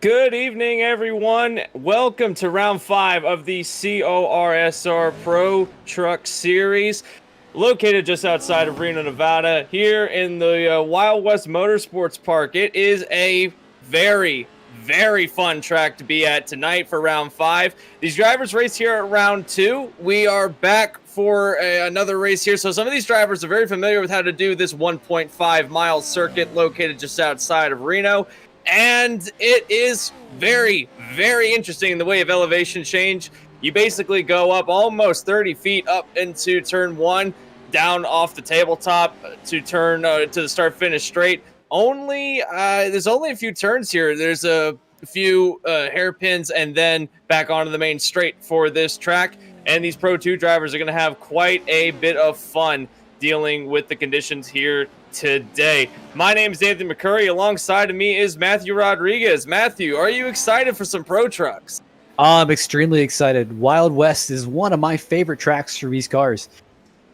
Good evening, everyone. Welcome to round 5 of the CORSR Pro Truck Series, located just outside of Reno, Nevada, here in the Wild West Motorsports Park. It is a very, very fun track to be at tonight for round 5. These drivers race here at round 2. We are back for another race here. So some of these drivers are very familiar with how to do this 1.5 mile circuit located just outside of Reno. And it is very, very interesting in the way of elevation change. You basically go up almost 30 feet up into turn 1, down off the tabletop to turn to the start finish straight. There's only a few turns here. There's a few hairpins and then back onto the main straight for this track. And these Pro 2 drivers are going to have quite a bit of fun dealing with the conditions here today. My name is Anthony McCurry. Alongside of me is Matthew Rodriguez. Matthew, are you excited for some pro trucks? I'm extremely excited. Wild West is one of my favorite tracks for these cars.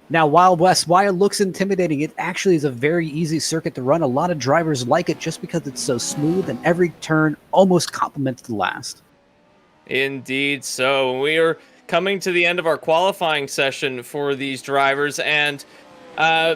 Now, Wild West, while it looks intimidating, it actually is a very easy circuit to run. A lot of drivers like it just because it's so smooth and every turn almost complements the last. Indeed. So we are coming to the end of our qualifying session for these drivers, and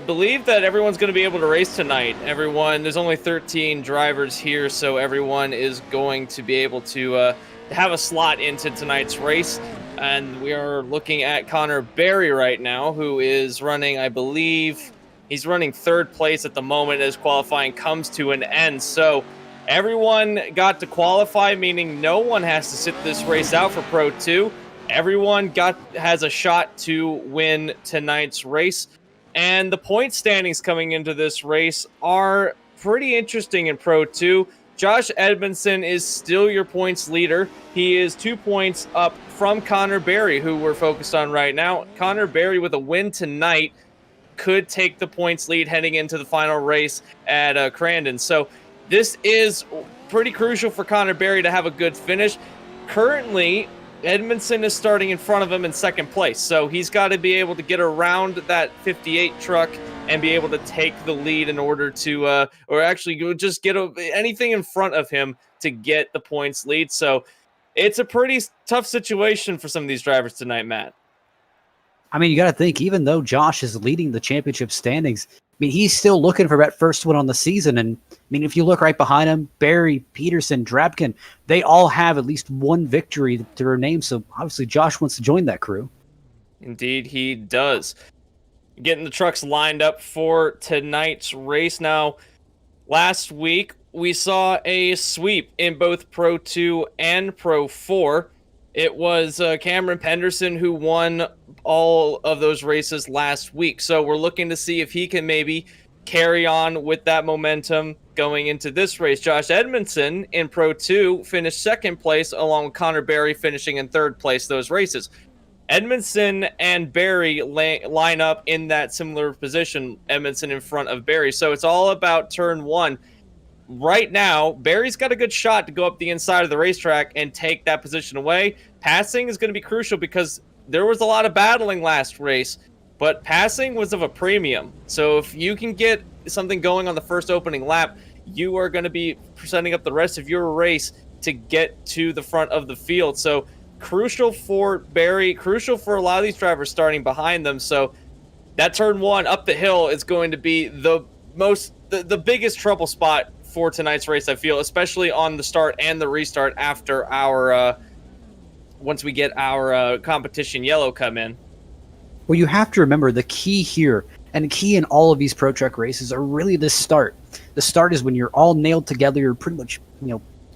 believe that everyone's going to be able to race tonight. There's only 13 drivers here, so everyone is going to be able to have a slot into tonight's race. And we are looking at Connor Berry right now, who is running, I believe, he's running third place at the moment as qualifying comes to an end. So everyone got to qualify, meaning no one has to sit this race out for Pro 2. Everyone has a shot to win tonight's race. And the point standings coming into this race are pretty interesting in Pro 2. Josh Edmondson is still your points leader. He is 2 points up from Connor Berry, who we're focused on right now. Connor Berry, with a win tonight, could take the points lead heading into the final race at Crandon. So this is pretty crucial for Connor Berry to have a good finish. Currently, Edmondson is starting in front of him in second place, so he's got to be able to get around that 58 truck and be able to take the lead in order to, or actually just get anything in front of him to get the points lead. So it's a pretty tough situation for some of these drivers tonight, Matt. I mean, you got to think, even though Josh is leading the championship standings, I mean, he's still looking for that first one on the season. And I mean, if you look right behind him, Barry, Peterson, Drapkin, they all have at least one victory to their name. So obviously Josh wants to join that crew. Indeed, he does. Getting the trucks lined up for tonight's race. Now, last week, we saw a sweep in both Pro 2 and Pro 4. It was Cameron Penderson who won all of those races last week. So we're looking to see if he can maybe carry on with that momentum going into this race. Josh Edmondson in Pro 2 finished second place, along with Connor Berry finishing in third place those races. Edmondson and Berry line up in that similar position, Edmondson in front of Berry. So it's all about turn 1. Right now, Barry's got a good shot to go up the inside of the racetrack and take that position away. Passing is going to be crucial because there was a lot of battling last race, but passing was of a premium. So if you can get something going on the first opening lap, you are going to be setting up the rest of your race to get to the front of the field. So crucial for Barry, crucial for a lot of these drivers starting behind them. So that turn 1 up the hill is going to be the biggest trouble spot for tonight's race, I feel, especially on the start and the restart after our once we get our competition yellow come in. Well, you have to remember the key here, and the key in all of these pro truck races are really the start. The start is when you're all nailed together. You're pretty much,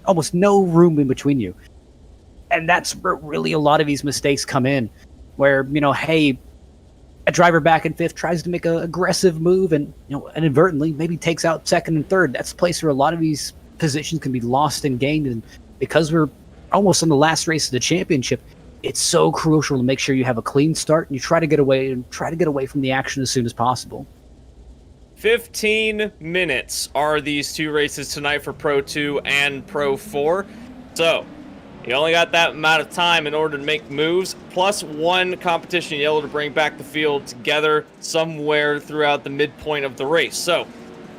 almost no room in between you. And that's where really a lot of these mistakes come in, where, hey, a driver back in fifth tries to make an aggressive move and, inadvertently maybe takes out second and third. That's a place where a lot of these positions can be lost and gained. And because we're almost on the last race of the championship, it's so crucial to make sure you have a clean start and you try to get away from the action as soon as possible. 15 minutes are these two races tonight for Pro 2 and Pro 4. So you only got that amount of time in order to make moves, plus one competition yellow to bring back the field together somewhere throughout the midpoint of the race. So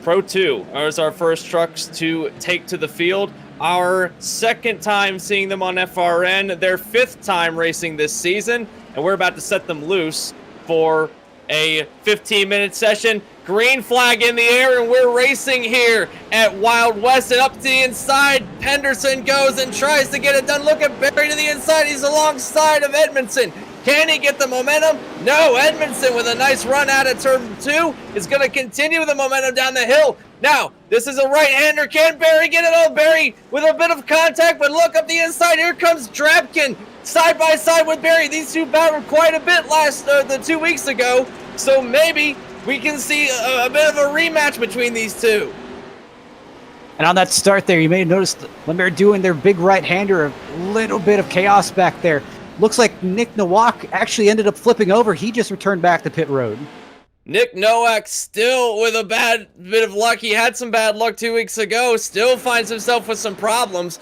Pro 2 is our first trucks to take to the field. our second time seeing them on FRN, their 5th time racing this season, and we're about to set them loose for a 15-minute session. Green flag in the air, and we're racing here at Wild West, and up to the inside, Penderson goes and tries to get it done. Look at Barry to the inside. He's alongside of Edmondson. Can he get the momentum? No, Edmondson with a nice run out of turn 2 is going to continue the momentum down the hill. Now, this is a right-hander. Can Barry get it? Oh, Barry with a bit of contact, but look up the inside. Here comes Drapkin side by side with Barry. These two battled quite a bit the 2 weeks ago, so maybe we can see a bit of a rematch between these two. And on that start there, you may have noticed when they're doing their big right-hander, a little bit of chaos back there. Looks like Nick Nowak actually ended up flipping over. He just returned back to pit road. Nick Nowak still with a bad bit of luck. He had some bad luck 2 weeks ago. Still finds himself with some problems.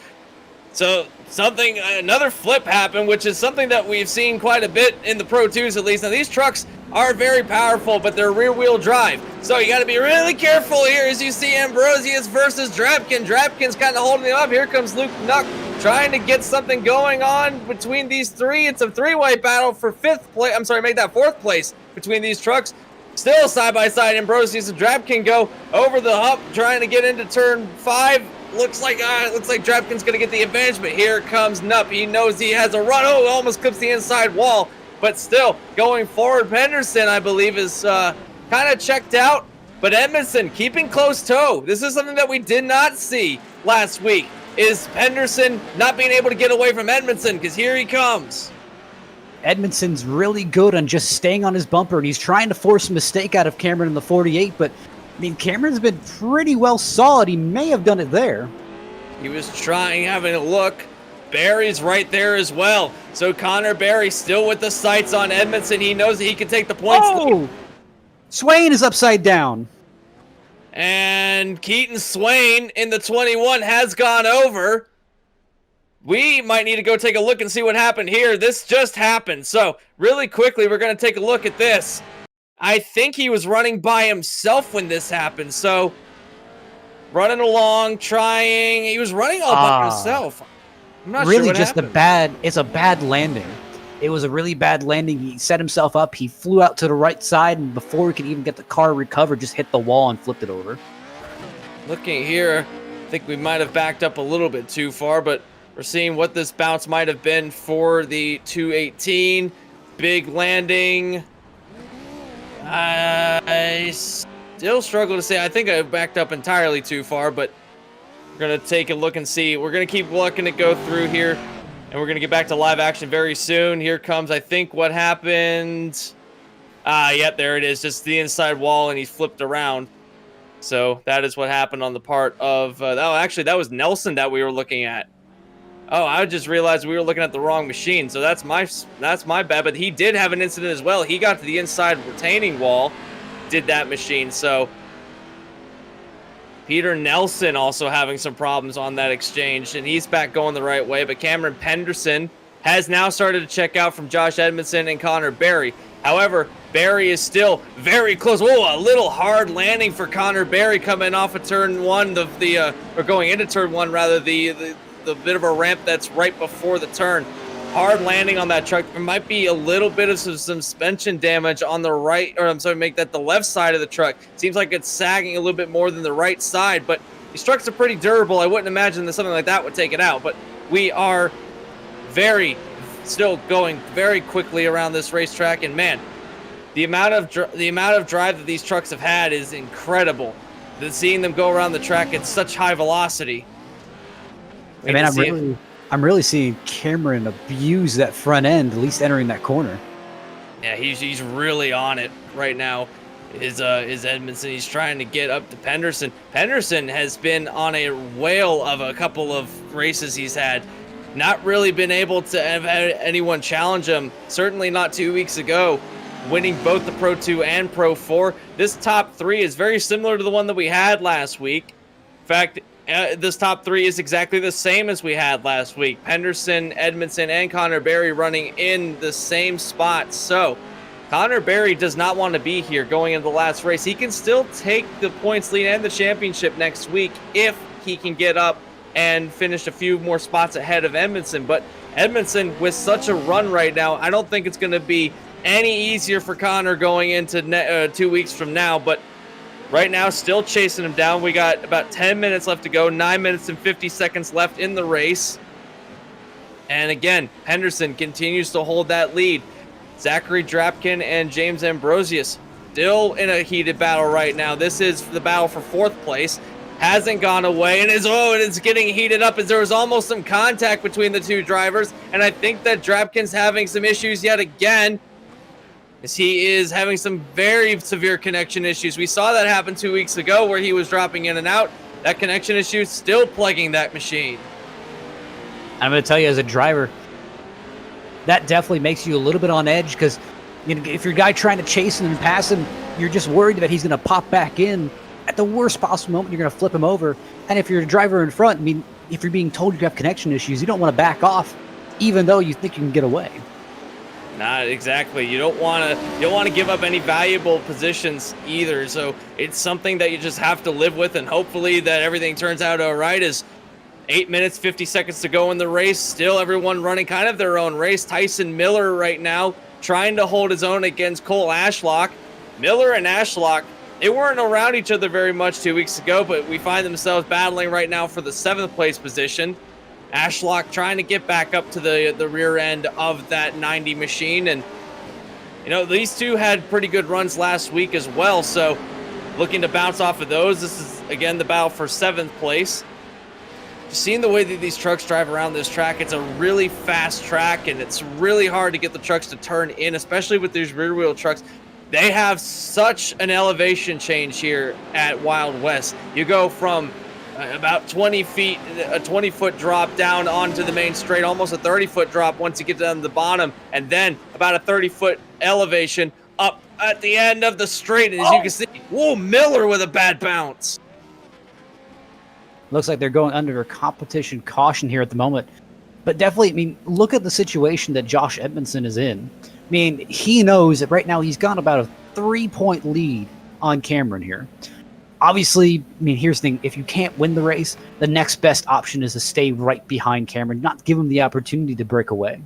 So another flip happened, which is something that we've seen quite a bit in the Pro 2s at least. Now these trucks are very powerful, but they're rear-wheel drive. So you got to be really careful here as you see Ambrosius versus Drapkin. Drapkin's kind of holding him up. Here comes Luke Nuck trying to get something going on between these three. It's a three-way battle for 4th place between these trucks. Still side by side, Ambrosius and Drapkin go over the hump, trying to get into turn 5. Looks like Drapkin's gonna get the advantage, but here comes Nupp. He knows he has a run. Oh, almost clips the inside wall, but still going forward. Penderson, I believe, is kind of checked out, but Edmondson keeping close toe. This is something that we did not see last week. Is Penderson not being able to get away from Edmondson, because here he comes. Edmondson's really good on just staying on his bumper, and he's trying to force a mistake out of Cameron in the 48, but I mean, Cameron's been pretty well solid. He may have done it there. He was having a look. Barry's right there as well. So Connor Barry still with the sights on Edmondson. He knows that he can take the points. Oh! Swain is upside down. And Keaton Swain in the 21 has gone over. We might need to go take a look and see what happened here. This just happened. So really quickly, we're going to take a look at this. I think he was running by himself when this happened. So running along, trying. He was running all by himself. I'm not really sure what just happened. It's a bad landing. It was a really bad landing. He set himself up. He flew out to the right side, and before he could even get the car recovered, just hit the wall and flipped it over. Looking here, I think we might have backed up a little bit too far, but we're seeing what this bounce might have been for the 218. Big landing. I still struggle to say. I think I backed up entirely too far, but we're going to take a look and see. We're going to keep looking to go through here, and we're going to get back to live action very soon. Here comes, I think, what happened. Yep, there it is. Just the inside wall, and he's flipped around. So that is what happened on the part of... actually, that was Nelson that we were looking at. Oh, I just realized we were looking at the wrong machine, so that's my bad. But he did have an incident as well. He got to the inside retaining wall, did that machine. So Peter Nelson also having some problems on that exchange, and he's back going the right way. But Cameron Penderson has now started to check out from Josh Edmondson and Connor Barry. However, Barry is still very close. Oh, a little hard landing for Connor Barry coming off of turn 1, or going into turn 1 rather, the bit of a ramp that's right before the turn. Hard landing on that truck. There might be a little bit of some suspension damage on the right, or I'm sorry, make that the left side of the truck. Seems like it's sagging a little bit more than the right side, but these trucks are pretty durable. I wouldn't imagine that something like that would take it out, but we are still going very quickly around this racetrack, and man, the amount of drive that these trucks have had is incredible. Seeing them go around the track at such high velocity. Hey man, I'm really seeing Cameron abuse that front end, at least entering that corner. Yeah, he's really on it right now. Is Edmondson? He's trying to get up to Penderson. Penderson has been on a whale of a couple of races he's had. Not really been able to have had anyone challenge him. Certainly not 2 weeks ago, winning both the Pro 2 and Pro 4. This top 3 is very similar to the one that we had last week. In fact, this top 3 is exactly the same as we had last week. Penderson, Edmondson, and Connor Barry running in the same spot. So Connor Barry does not want to be here going into the last race. He can still take the points lead and the championship next week if he can get up and finished a few more spots ahead of Edmondson. But Edmondson, with such a run right now, I don't think it's going to be any easier for Connor going into 2 weeks from now. But right now, still chasing him down. We got about 10 minutes left to go, 9 minutes and 50 seconds left in the race. And again, Henderson continues to hold that lead. Zachary Drafkin and James Ambrosius still in a heated battle right now. This is the battle for 4th place. Hasn't gone away, and it's getting heated up as there was almost some contact between the two drivers. And I think that Drapkin's having some issues yet again, as he is having some very severe connection issues. We saw that happen 2 weeks ago where he was dropping in and out. That connection issue is still plaguing that machine. I'm going to tell you, as a driver, that definitely makes you a little bit on edge, because if you're a guy trying to chase him and pass him, you're just worried that he's going to pop back in. At the worst possible moment, you're going to flip him over. And if you're a driver in front, I mean, if you're being told you have connection issues, you don't want to back off, even though you think you can get away. Not exactly. You don't want to give up any valuable positions either. So it's something that you just have to live with, and hopefully that everything turns out all right. As 8 minutes, 50 seconds to go in the race. Still everyone running kind of their own race. Tyson Miller right now trying to hold his own against Cole Ashlock. Miller and Ashlock, they weren't around each other very much 2 weeks ago, but we find themselves battling right now for the 7th place position. Ashlock trying to get back up to the rear end of that 90 machine. And, these two had pretty good runs last week as well. So looking to bounce off of those. This is, again, the battle for 7th place. Just seeing the way that these trucks drive around this track, it's a really fast track, and it's really hard to get the trucks to turn in, especially with these rear wheel trucks. They have such an elevation change here at Wild West. You go from about 20 feet, a 20-foot drop down onto the main straight, almost a 30-foot drop once you get down to the bottom, and then about a 30-foot elevation up at the end of the straight. And as you can see, whoa, Miller with a bad bounce. Looks like they're going under a competition caution here at the moment. But definitely, I mean, look at the situation that Josh Edmondson is in. I mean, he knows that right now he's got about a 3-point lead on Cameron here. Obviously, I mean, here's the thing. If you can't win the race, the next best option is to stay right behind Cameron, not give him the opportunity to break away.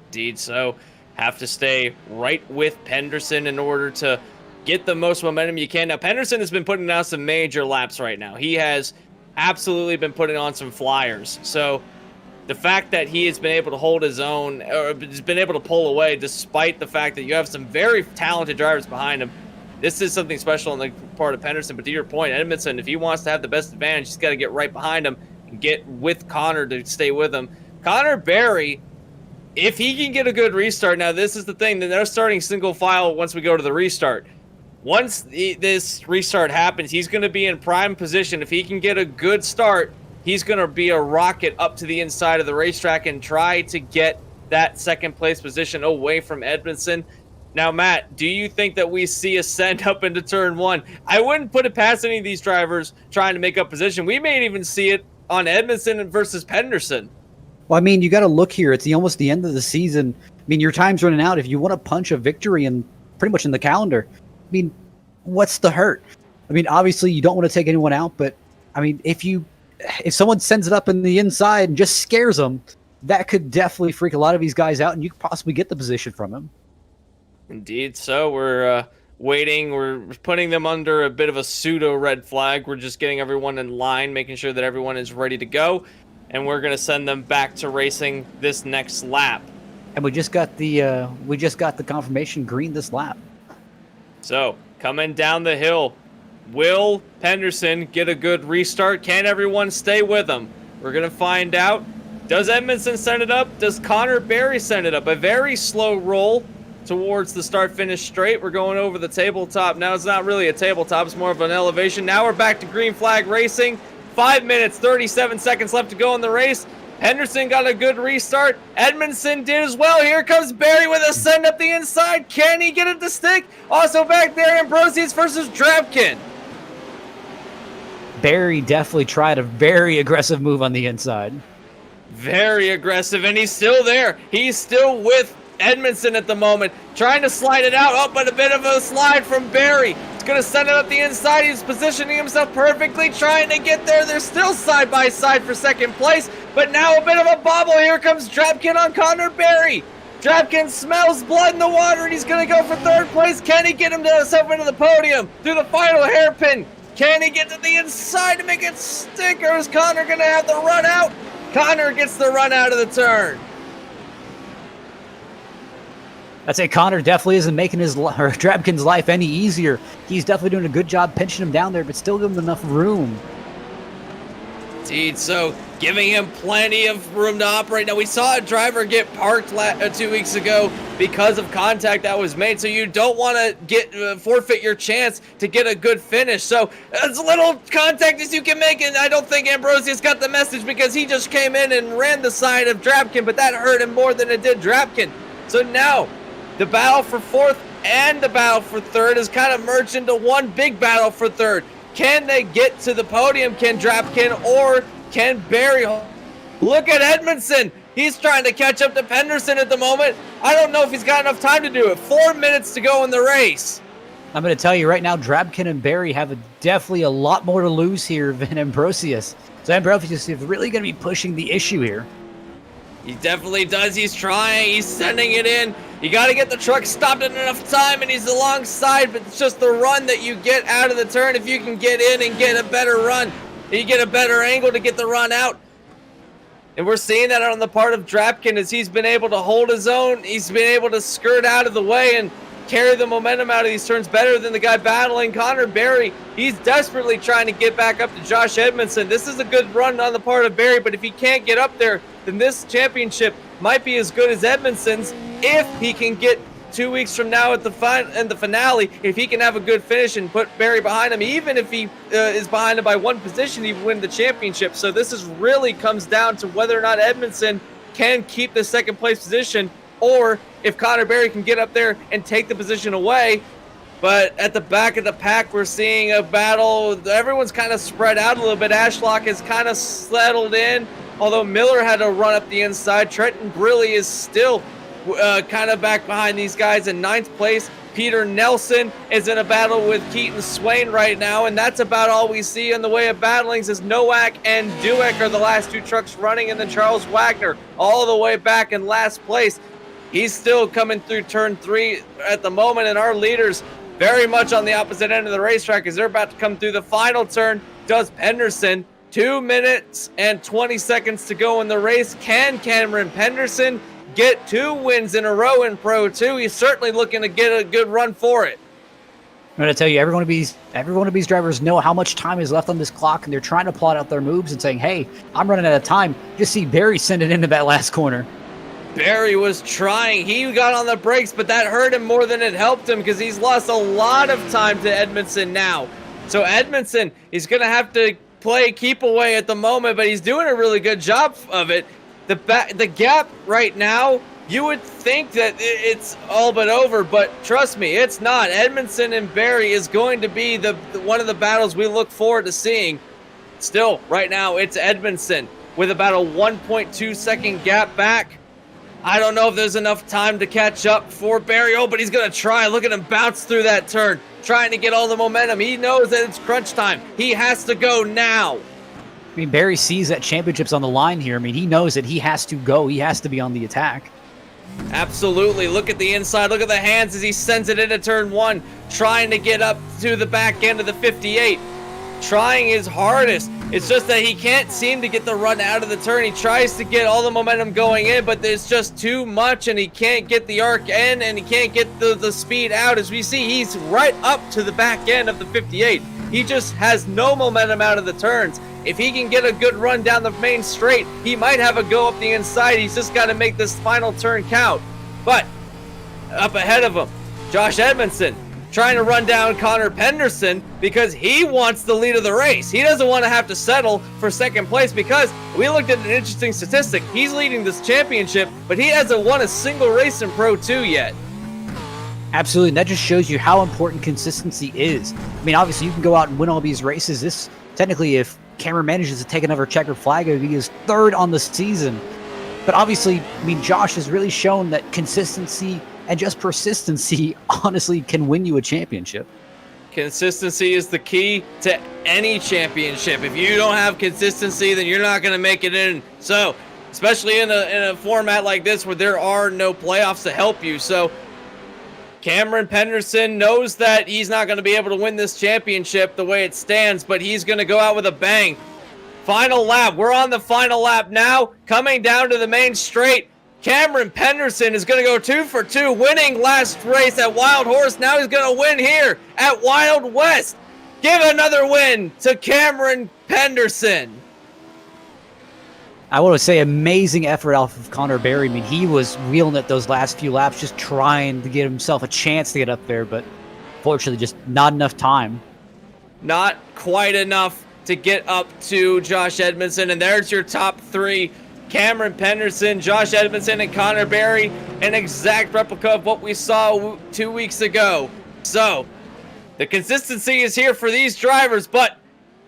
Indeed, so have to stay right with Penderson in order to get the most momentum you can. Now, Penderson has been putting down some major laps right now. He has absolutely been putting on some flyers. So the fact that he has been able to hold his own, or has been able to pull away despite the fact that you have some very talented drivers behind him, this is something special on the part of Penderson. But to your point, Edmondson, if he wants to have the best advantage, he's got to get right behind him and get with Connor to stay with him. Connor Berry, if he can get a good restart, now this is the thing, that they're starting single file once we go to the restart. Once this restart happens, he's going to be in prime position. If he can get a good start, he's going to be a rocket up to the inside of the racetrack and try to get that 2nd place position away from Edmondson. Now, Matt, do you think that we see a send up into turn 1? I wouldn't put it past any of these drivers trying to make up position. We may even see it on Edmondson versus Penderson. Well, I mean, you got to look here. It's almost the end of the season. I mean, your time's running out. If you want to punch a victory in pretty much in the calendar, I mean, what's the hurt? I mean, obviously you don't want to take anyone out, but I mean, if someone sends it up in the inside and just scares them, that could definitely freak a lot of these guys out, and you could possibly get the position from him. Indeed. So we're waiting. We're putting them under a bit of a pseudo red flag. We're just getting everyone in line, making sure that everyone is ready to go, and we're going to send them back to racing this next lap. And we just got the confirmation green this lap. So coming down the hill, will Penderson get a good restart? Can everyone stay with him? We're going to find out. Does Edmondson send it up? Does Connor Berry send it up? A very slow roll towards the start-finish straight. We're going over the tabletop. Now it's not really a tabletop. It's more of an elevation. Now we're back to green flag racing. 5 minutes, 37 seconds left to go in the race. Henderson got a good restart. Edmondson did as well. Here comes Berry with a send up the inside. Can he get it to stick? Also back there, Ambrosius versus Drapkin. Berry definitely tried a very aggressive move on the inside. Very aggressive, and he's still there. He's still with Edmondson at the moment, trying to slide it out. Oh, but a bit of a slide from Berry. He's going to send it up the inside. He's positioning himself perfectly, trying to get there. They're still side by side for second place, but now a bit of a bobble. Here comes Drapkin on Connor Berry. Drapkin smells blood in the water, and he's going to go for third place. Can he get himself into the podium through the final hairpin? Can he get to the inside to make it stick, or is Connor going to have the run out? Connor gets the run out of the turn. I'd say Connor definitely isn't making Drapkin's life any easier. He's definitely doing a good job pinching him down there, but still giving him enough room. Indeed, so giving him plenty of room to operate. Now, we saw a driver get parked 2 weeks ago because of contact that was made, so you don't want to get forfeit your chance to get a good finish. So as little contact as you can make, and I don't think Ambrosius got the message because he just came in and ran the side of Drapkin, but that hurt him more than it did Drapkin. So now, the battle for fourth and the battle for third is kind of merged into one big battle for third. Can they get to the podium? Can Drapkin or can Berry? Look at Edmondson. He's trying to catch up to Penderson at the moment. I don't know if he's got enough time to do it. 4 minutes to go in the race. I'm going to tell you right now, Drapkin and Berry have definitely a lot more to lose here than Ambrosius. So Ambrosius is really going to be pushing the issue here. He definitely does. He's trying. He's sending it in. You got to get the truck stopped in enough time, and he's alongside, but it's just the run that you get out of the turn. If you can get in and get a better run, you get a better angle to get the run out. And we're seeing that on the part of Drapkin as he's been able to hold his own. He's been able to skirt out of the way and carry the momentum out of these turns better than the guy battling Connor Berry. He's desperately trying to get back up to Josh Edmondson. This is a good run on the part of Berry, but if he can't get up there, then this championship might be as good as Edmondson's if he can get 2 weeks from now at the finale. If he can have a good finish and put Berry behind him, even if he is behind him by one position, he win the championship. So this is really comes down to whether or not Edmondson can keep the second place position, or if Connor Berry can get up there and take the position away. But at the back of the pack, we're seeing a battle. Everyone's kind of spread out a little bit. Ashlock has kind of settled in, although Miller had to run up the inside. Trenton Grilly is still kind of back behind these guys in ninth place. Peter Nelson is in a battle with Keaton Swain right now, and that's about all we see in the way of battlings as Nowak and Dueck are the last two trucks running, and then Charles Wagner all the way back in last place. He's still coming through turn 3 at the moment, and our leaders very much on the opposite end of the racetrack as they're about to come through the final turn. Does Penderson. 2 minutes and 20 seconds to go in the race. Can Cameron Penderson get 2 wins in a row in Pro 2? He's certainly looking to get a good run for it. I'm going to tell you, every one of these drivers know how much time is left on this clock, and they're trying to plot out their moves and saying, hey, I'm running out of time. Just see Berry send it into that last corner. Berry was trying. He got on the brakes, but that hurt him more than it helped him because he's lost a lot of time to Edmondson now. So Edmondson is going to have to play keep away at the moment, but he's doing a really good job of it. The gap right now, you would think that it's all but over, but trust me, it's not. Edmondson and Berry is going to be one of the battles we look forward to seeing. Still, right now, it's Edmondson with about a 1.2 second gap back. I don't know if there's enough time to catch up for Berry. Oh, but he's going to try. Look at him bounce through that turn, trying to get all the momentum. He knows that it's crunch time. He has to go now. I mean, Berry sees that championship's on the line here. I mean, he knows that he has to go. He has to be on the attack. Absolutely. Look at the inside. Look at the hands as he sends it into turn 1, trying to get up to the back end of the 58. Trying his hardest. It's just that he can't seem to get the run out of the turn. He tries to get all the momentum going in, but there's just too much, and he can't get the arc in, and he can't get the speed out. As we see, he's right up to the back end of the 58. He just has no momentum out of the turns. If he can get a good run down the main straight, he might have a go up the inside. He's just got to make this final turn count. But up ahead of him, Josh Edmondson trying to run down Connor Penderson because he wants the lead of the race. He doesn't want to have to settle for second place because we looked at an interesting statistic. He's leading this championship, but he hasn't won a single race in Pro 2 yet. Absolutely, and that just shows you how important consistency is. I mean, obviously, you can go out and win all these races. This, technically, if Cameron manages to take another checkered flag, he is third on the season. But obviously, I mean, Josh has really shown that consistency and just persistency honestly can win you a championship. Consistency is the key to any championship. If you don't have consistency, then you're not going to make it in. So, especially in a format like this where there are no playoffs to help you. So, Cameron Penderson knows that he's not going to be able to win this championship the way it stands, but he's going to go out with a bang. Final lap. We're on the final lap now. Coming down to the main straight. Cameron Penderson is going to go 2 for 2, winning last race at Wild Horse. Now he's going to win here at Wild West. Give another win to Cameron Penderson. I want to say amazing effort off of Connor Berry. I mean, he was wheeling it those last few laps, just trying to get himself a chance to get up there, but fortunately just not enough time. Not quite enough to get up to Josh Edmondson, and there's your top 3. Cameron Penderson, Josh Edmondson, and Connor Berry, an exact replica of what we saw 2 weeks ago. So, the consistency is here for these drivers, but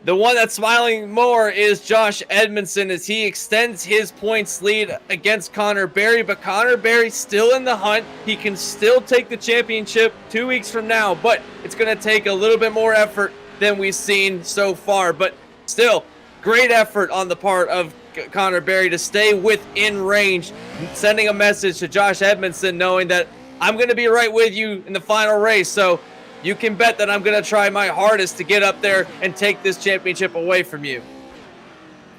the one that's smiling more is Josh Edmondson as he extends his points lead against Connor Berry, but Connor Berry's still in the hunt. He can still take the championship 2 weeks from now, but it's going to take a little bit more effort than we've seen so far. But still, great effort on the part of Connor Berry to stay within range, sending a message to Josh Edmondson knowing that I'm going to be right with you in the final race. So you can bet that I'm going to try my hardest to get up there and take this championship away from you.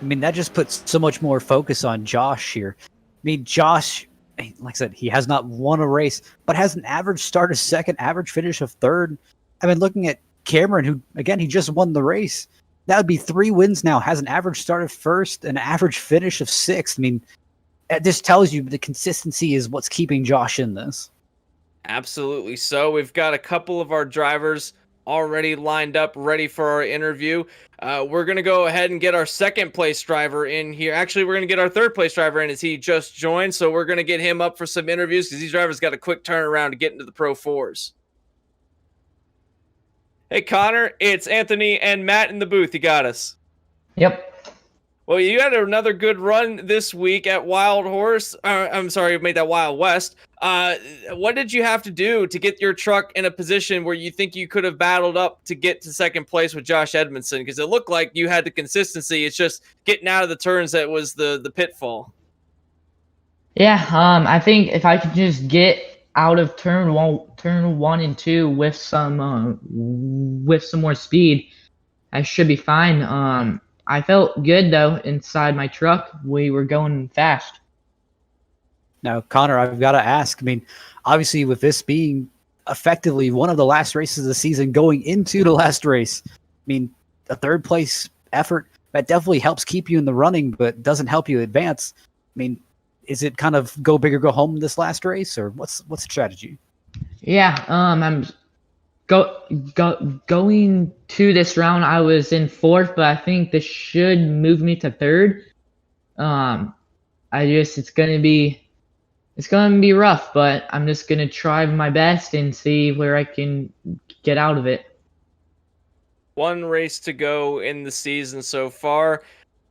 I mean, that just puts so much more focus on Josh here. I mean, Josh, like I said, he has not won a race, but has an average start of second, average finish of third. I mean, looking at Cameron, who, again, he just won the race. That would be 3 wins now, has an average start of first, an average finish of sixth. I mean, this tells you the consistency is what's keeping Josh in this. Absolutely. So we've got a couple of our drivers already lined up, ready for our interview. We're going to go ahead and get our second place driver in here. Actually, we're going to get our third place driver in as he just joined. So we're going to get him up for some interviews because these drivers got a quick turnaround to get into the Pro 4s. Hey, Connor, it's Anthony and Matt in the booth. You got us. Yep. Well, you had another good run this week at Wild Horse. I'm sorry, you made that Wild West. What did you have to do to get your truck in a position where you think you could have battled up to get to second place with Josh Edmondson? Because it looked like you had the consistency. It's just getting out of the turns that was the pitfall. Yeah, I think if I could just get out of turn one and two with some more speed, I should be fine. I felt good though inside my truck. We were going fast. Now, Connor, I've got to ask. I mean, obviously, with this being effectively one of the last races of the season, going into the last race, I mean, a third place effort that definitely helps keep you in the running, but doesn't help you advance. I mean, is it kind of go big or go home this last race, or what's the strategy? Yeah, I'm going to this round. I was in fourth, but I think this should move me to third. It's gonna be rough, but I'm just gonna try my best and see where I can get out of it. One race to go in the season so far.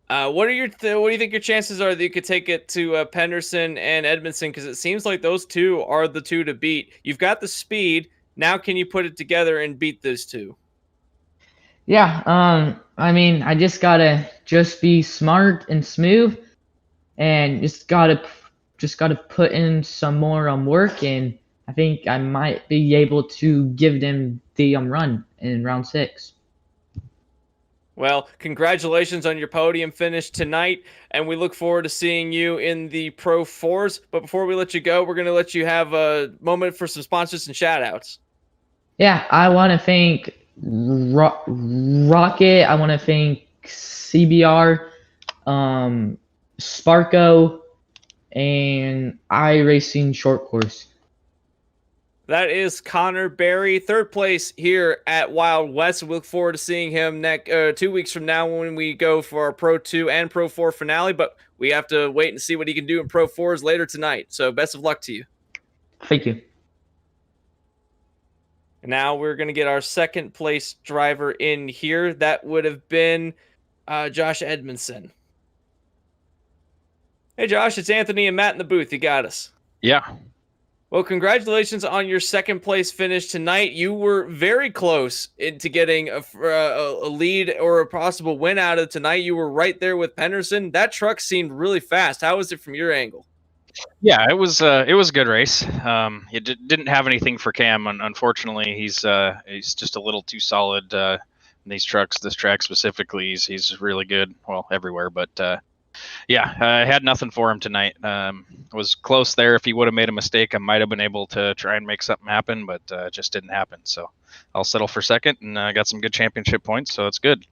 What do you think your chances are that you could take it to Penderson and Edmondson? Because it seems like those two are the two to beat. You've got the speed. Now can you put it together and beat those two? Yeah. I mean, I just gotta be smart and smooth, and just gotta put in some more work, and I think I might be able to give them the run in round 6. Well, congratulations on your podium finish tonight, and we look forward to seeing you in the Pro 4s. But before we let you go, we're going to let you have a moment for some sponsors and shout-outs. Yeah, I want to thank Rocket. I want to thank CBR, Sparko, and iRacing Short Course. That is Connor Berry, third place here at Wild West. We look forward to seeing him 2 weeks from now when we go for our Pro 2 and Pro 4 finale, but we have to wait and see what he can do in Pro 4s later tonight. So best of luck to you. Thank you. And now we're going to get our second place driver in here. That would have been Josh Edmondson. Hey, Josh, it's Anthony and Matt in the booth. You got us. Yeah. Well, congratulations on your second place finish tonight. You were very close into getting a lead or a possible win out of tonight. You were right there with Penderson. That truck seemed really fast. How was it from your angle? Yeah, it was a good race. It didn't have anything for Cam. Unfortunately, he's just a little too solid in these trucks. This track specifically, he's really good. Well, everywhere, but yeah, I had nothing for him tonight. Was close there. If he would have made a mistake, I might have been able to try and make something happen, but it just didn't happen. So I'll settle for second, and I got some good championship points, so it's good.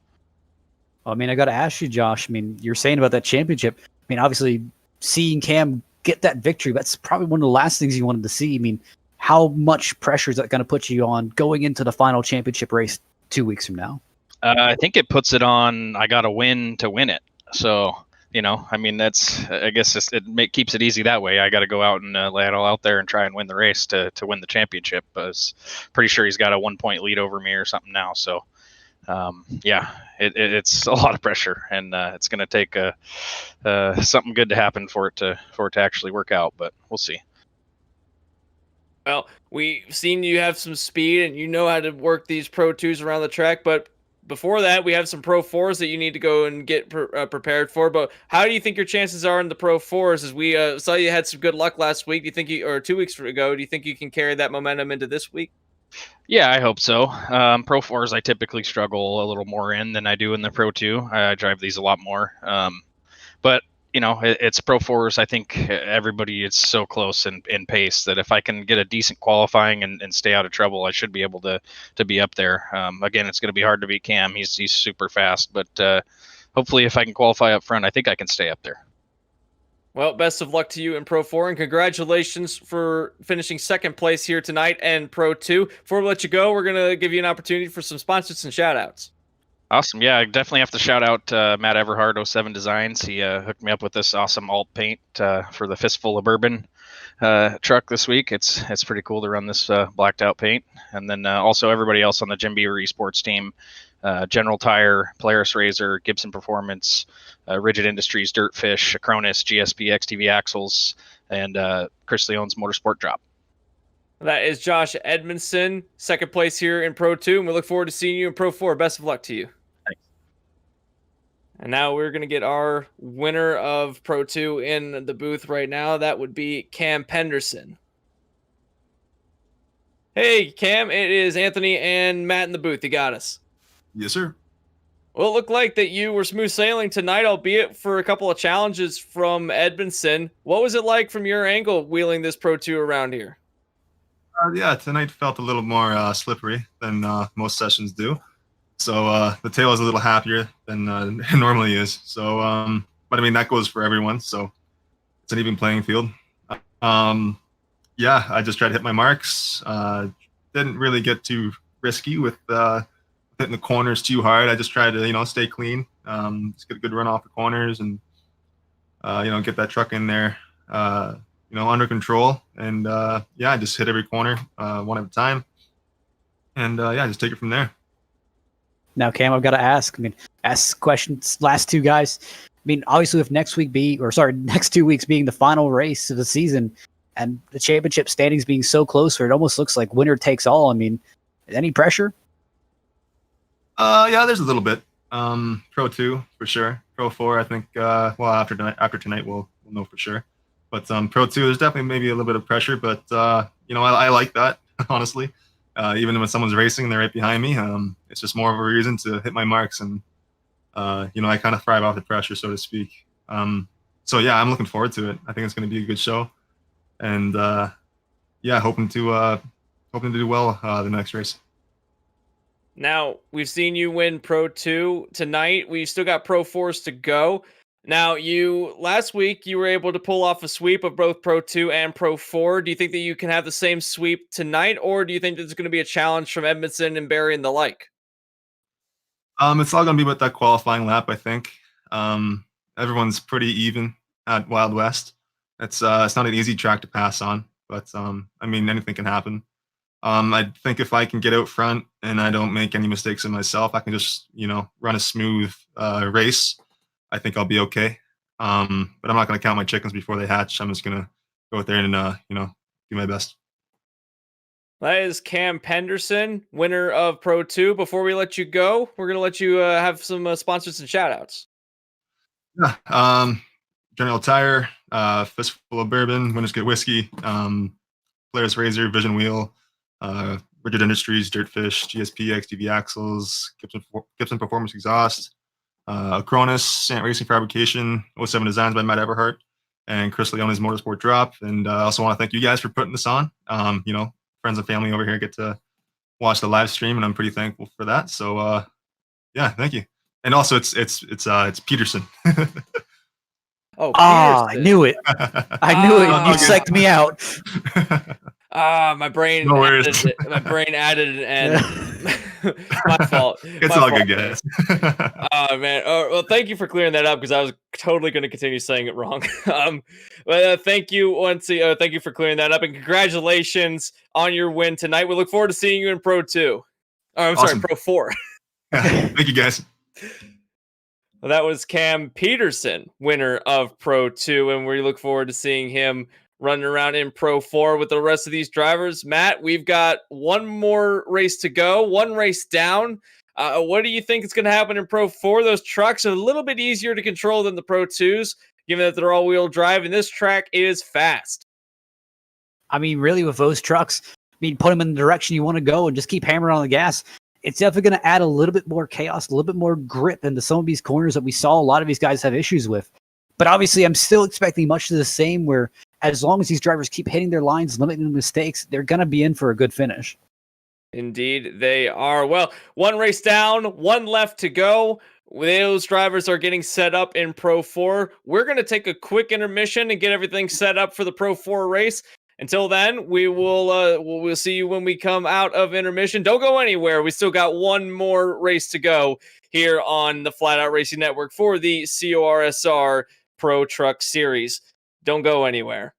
I mean, I got to ask you, Josh. I mean, you're saying about that championship. I mean, obviously, seeing Cam get that victory, that's probably one of the last things you wanted to see. I mean, how much pressure is that going to put you on going into the final championship race 2 weeks from now? I think it puts it on. I got to win to win it. So, I mean, I guess keeps it easy that way. I got to go out and lay it all out there and try and win the race to win the championship. I was pretty sure he's got a 1 point lead over me or something now. So, yeah, it's a lot of pressure, and it's going to take something good to happen for it to actually work out. But we'll see. Well, we've seen you have some speed and you know how to work these Pro 2s around the track, but before that, we have some Pro 4s that you need to go and get prepared for. But how do you think your chances are in the Pro 4s? As we saw you had some good luck last week. Do you think or 2 weeks ago, do you think you can carry that momentum into this week? Yeah, I hope so. Pro 4s, I typically struggle a little more in than I do in the Pro 2. I drive these a lot more. But it's Pro 4s. I think everybody is so close in pace that if I can get a decent qualifying and stay out of trouble, I should be able to be up there. Again, it's going to be hard to beat Cam. He's super fast, but hopefully if I can qualify up front, I think I can stay up there. Well, best of luck to you in Pro 4, and congratulations for finishing second place here tonight and Pro 2. Before we let you go, we're going to give you an opportunity for some sponsors and shout-outs. Awesome. Yeah, I definitely have to shout out Matt Everhard, 07 Designs. He hooked me up with this awesome alt paint for the Fistful of Bourbon truck this week. It's pretty cool to run this blacked out paint. And then also everybody else on the Jim Beaver Esports team, General Tire, Polaris Razor, Gibson Performance, Rigid Industries, Dirtfish, Acronis, GSP, XTV Axles, and Chris Leone's Motorsport Drop. That is Josh Edmondson, second place here in Pro 2, and we look forward to seeing you in Pro 4. Best of luck to you. Thanks. And now we're going to get our winner of Pro 2 in the booth right now. That would be Cam Penderson. Hey, Cam, it is Anthony and Matt in the booth. You got us. Yes, sir. Well, it looked like that you were smooth sailing tonight, albeit for a couple of challenges from Edmondson. What was it like from your angle wheeling this Pro 2 around here? Yeah, tonight felt a little more slippery than most sessions do. So the tail is a little happier than it normally is. So, but I mean, that goes for everyone. So it's an even playing field. Yeah, I just tried to hit my marks. Didn't really get too risky with hitting the corners too hard. I just tried to, stay clean, just get a good run off the corners and, get that truck in there, under control. And yeah, I just hit every corner one at a time. And yeah, just take it from there. Now, Cam, I've got to ask. I mean, ask questions. Last two guys. I mean, obviously, with next 2 weeks being the final race of the season, and the championship standings being so close, where it almost looks like winner takes all. I mean, any pressure? Yeah, there's a little bit. Pro 2 for sure. Pro 4, I think. Well, after tonight, we'll know for sure. But Pro 2, there's definitely maybe a little bit of pressure. But I like that, honestly. Even when someone's racing, they're right behind me. It's just more of a reason to hit my marks, and I kind of thrive off the pressure, so to speak. So yeah, I'm looking forward to it. I think it's going to be a good show, and yeah, hoping to do well the next race. Now, we've seen you win Pro 2 tonight. We've still got Pro 4s to go. Now, last week, you were able to pull off a sweep of both Pro 2 and Pro 4. Do you think that you can have the same sweep tonight, or do you think there's going to be a challenge from Edmondson and Barry and the like? It's all going to be about that qualifying lap, I think. Everyone's pretty even at Wild West. It's not an easy track to pass on, but I mean, anything can happen. I think if I can get out front and I don't make any mistakes in myself, I can just, run a smooth race. I think I'll be okay. But I'm not going to count my chickens before they hatch. I'm just going to go out there and, do my best. That is Cam Penderson, winner of Pro 2. Before we let you go, we're going to let you have some sponsors and shout-outs. Yeah. General Tire, Fistful of Bourbon, Winners Get Whiskey, Polaris Razor, Vision Wheel, Rigid Industries, Dirtfish, GSP, XTV Axles, Gibson Performance Exhaust, Acronis, Sant Racing Fabrication, 07 Designs by Matt Everhart, and Chris Leone's Motorsport Drop. And I also want to thank you guys for putting this on. Friends and family over here get to watch the live stream, and I'm pretty thankful for that. So, yeah, thank you. And also, it's Peterson. Oh, I knew it. I knew it. You okay. psyched me out. My brain No worries. added it. My brain added it, and my fault. It's My all fault. good, guys. Oh man. Well, thank you for clearing that up because I was totally going to continue saying it wrong. Thank you thank you for clearing that up, and congratulations on your win tonight. We look forward to seeing you in Pro 2. Oh, I'm Awesome. sorry, Pro 4. Thank you, guys. Well, that was Cam Peterson, winner of Pro 2, and we look forward to seeing him running around in Pro 4 with the rest of these drivers. Matt, we've got one more race to go, one race down. What do you think is going to happen in Pro 4? Those trucks are a little bit easier to control than the Pro 2s, given that they're all-wheel drive, and this track is fast. I mean, really, with those trucks, put them in the direction you want to go and just keep hammering on the gas. It's definitely going to add a little bit more chaos, a little bit more grip into some of these corners that we saw a lot of these guys have issues with. But obviously, I'm still expecting much of the same, where as long as these drivers keep hitting their lines, limiting mistakes, they're going to be in for a good finish. Indeed, they are. Well, one race down, one left to go. Those drivers are getting set up in Pro 4. We're going to take a quick intermission and get everything set up for the Pro 4 race. Until then, we'll see you when we come out of intermission. Don't go anywhere. We still got one more race to go here on the Flatout Racing Network for the CORSR Pro Truck Series. Don't go anywhere.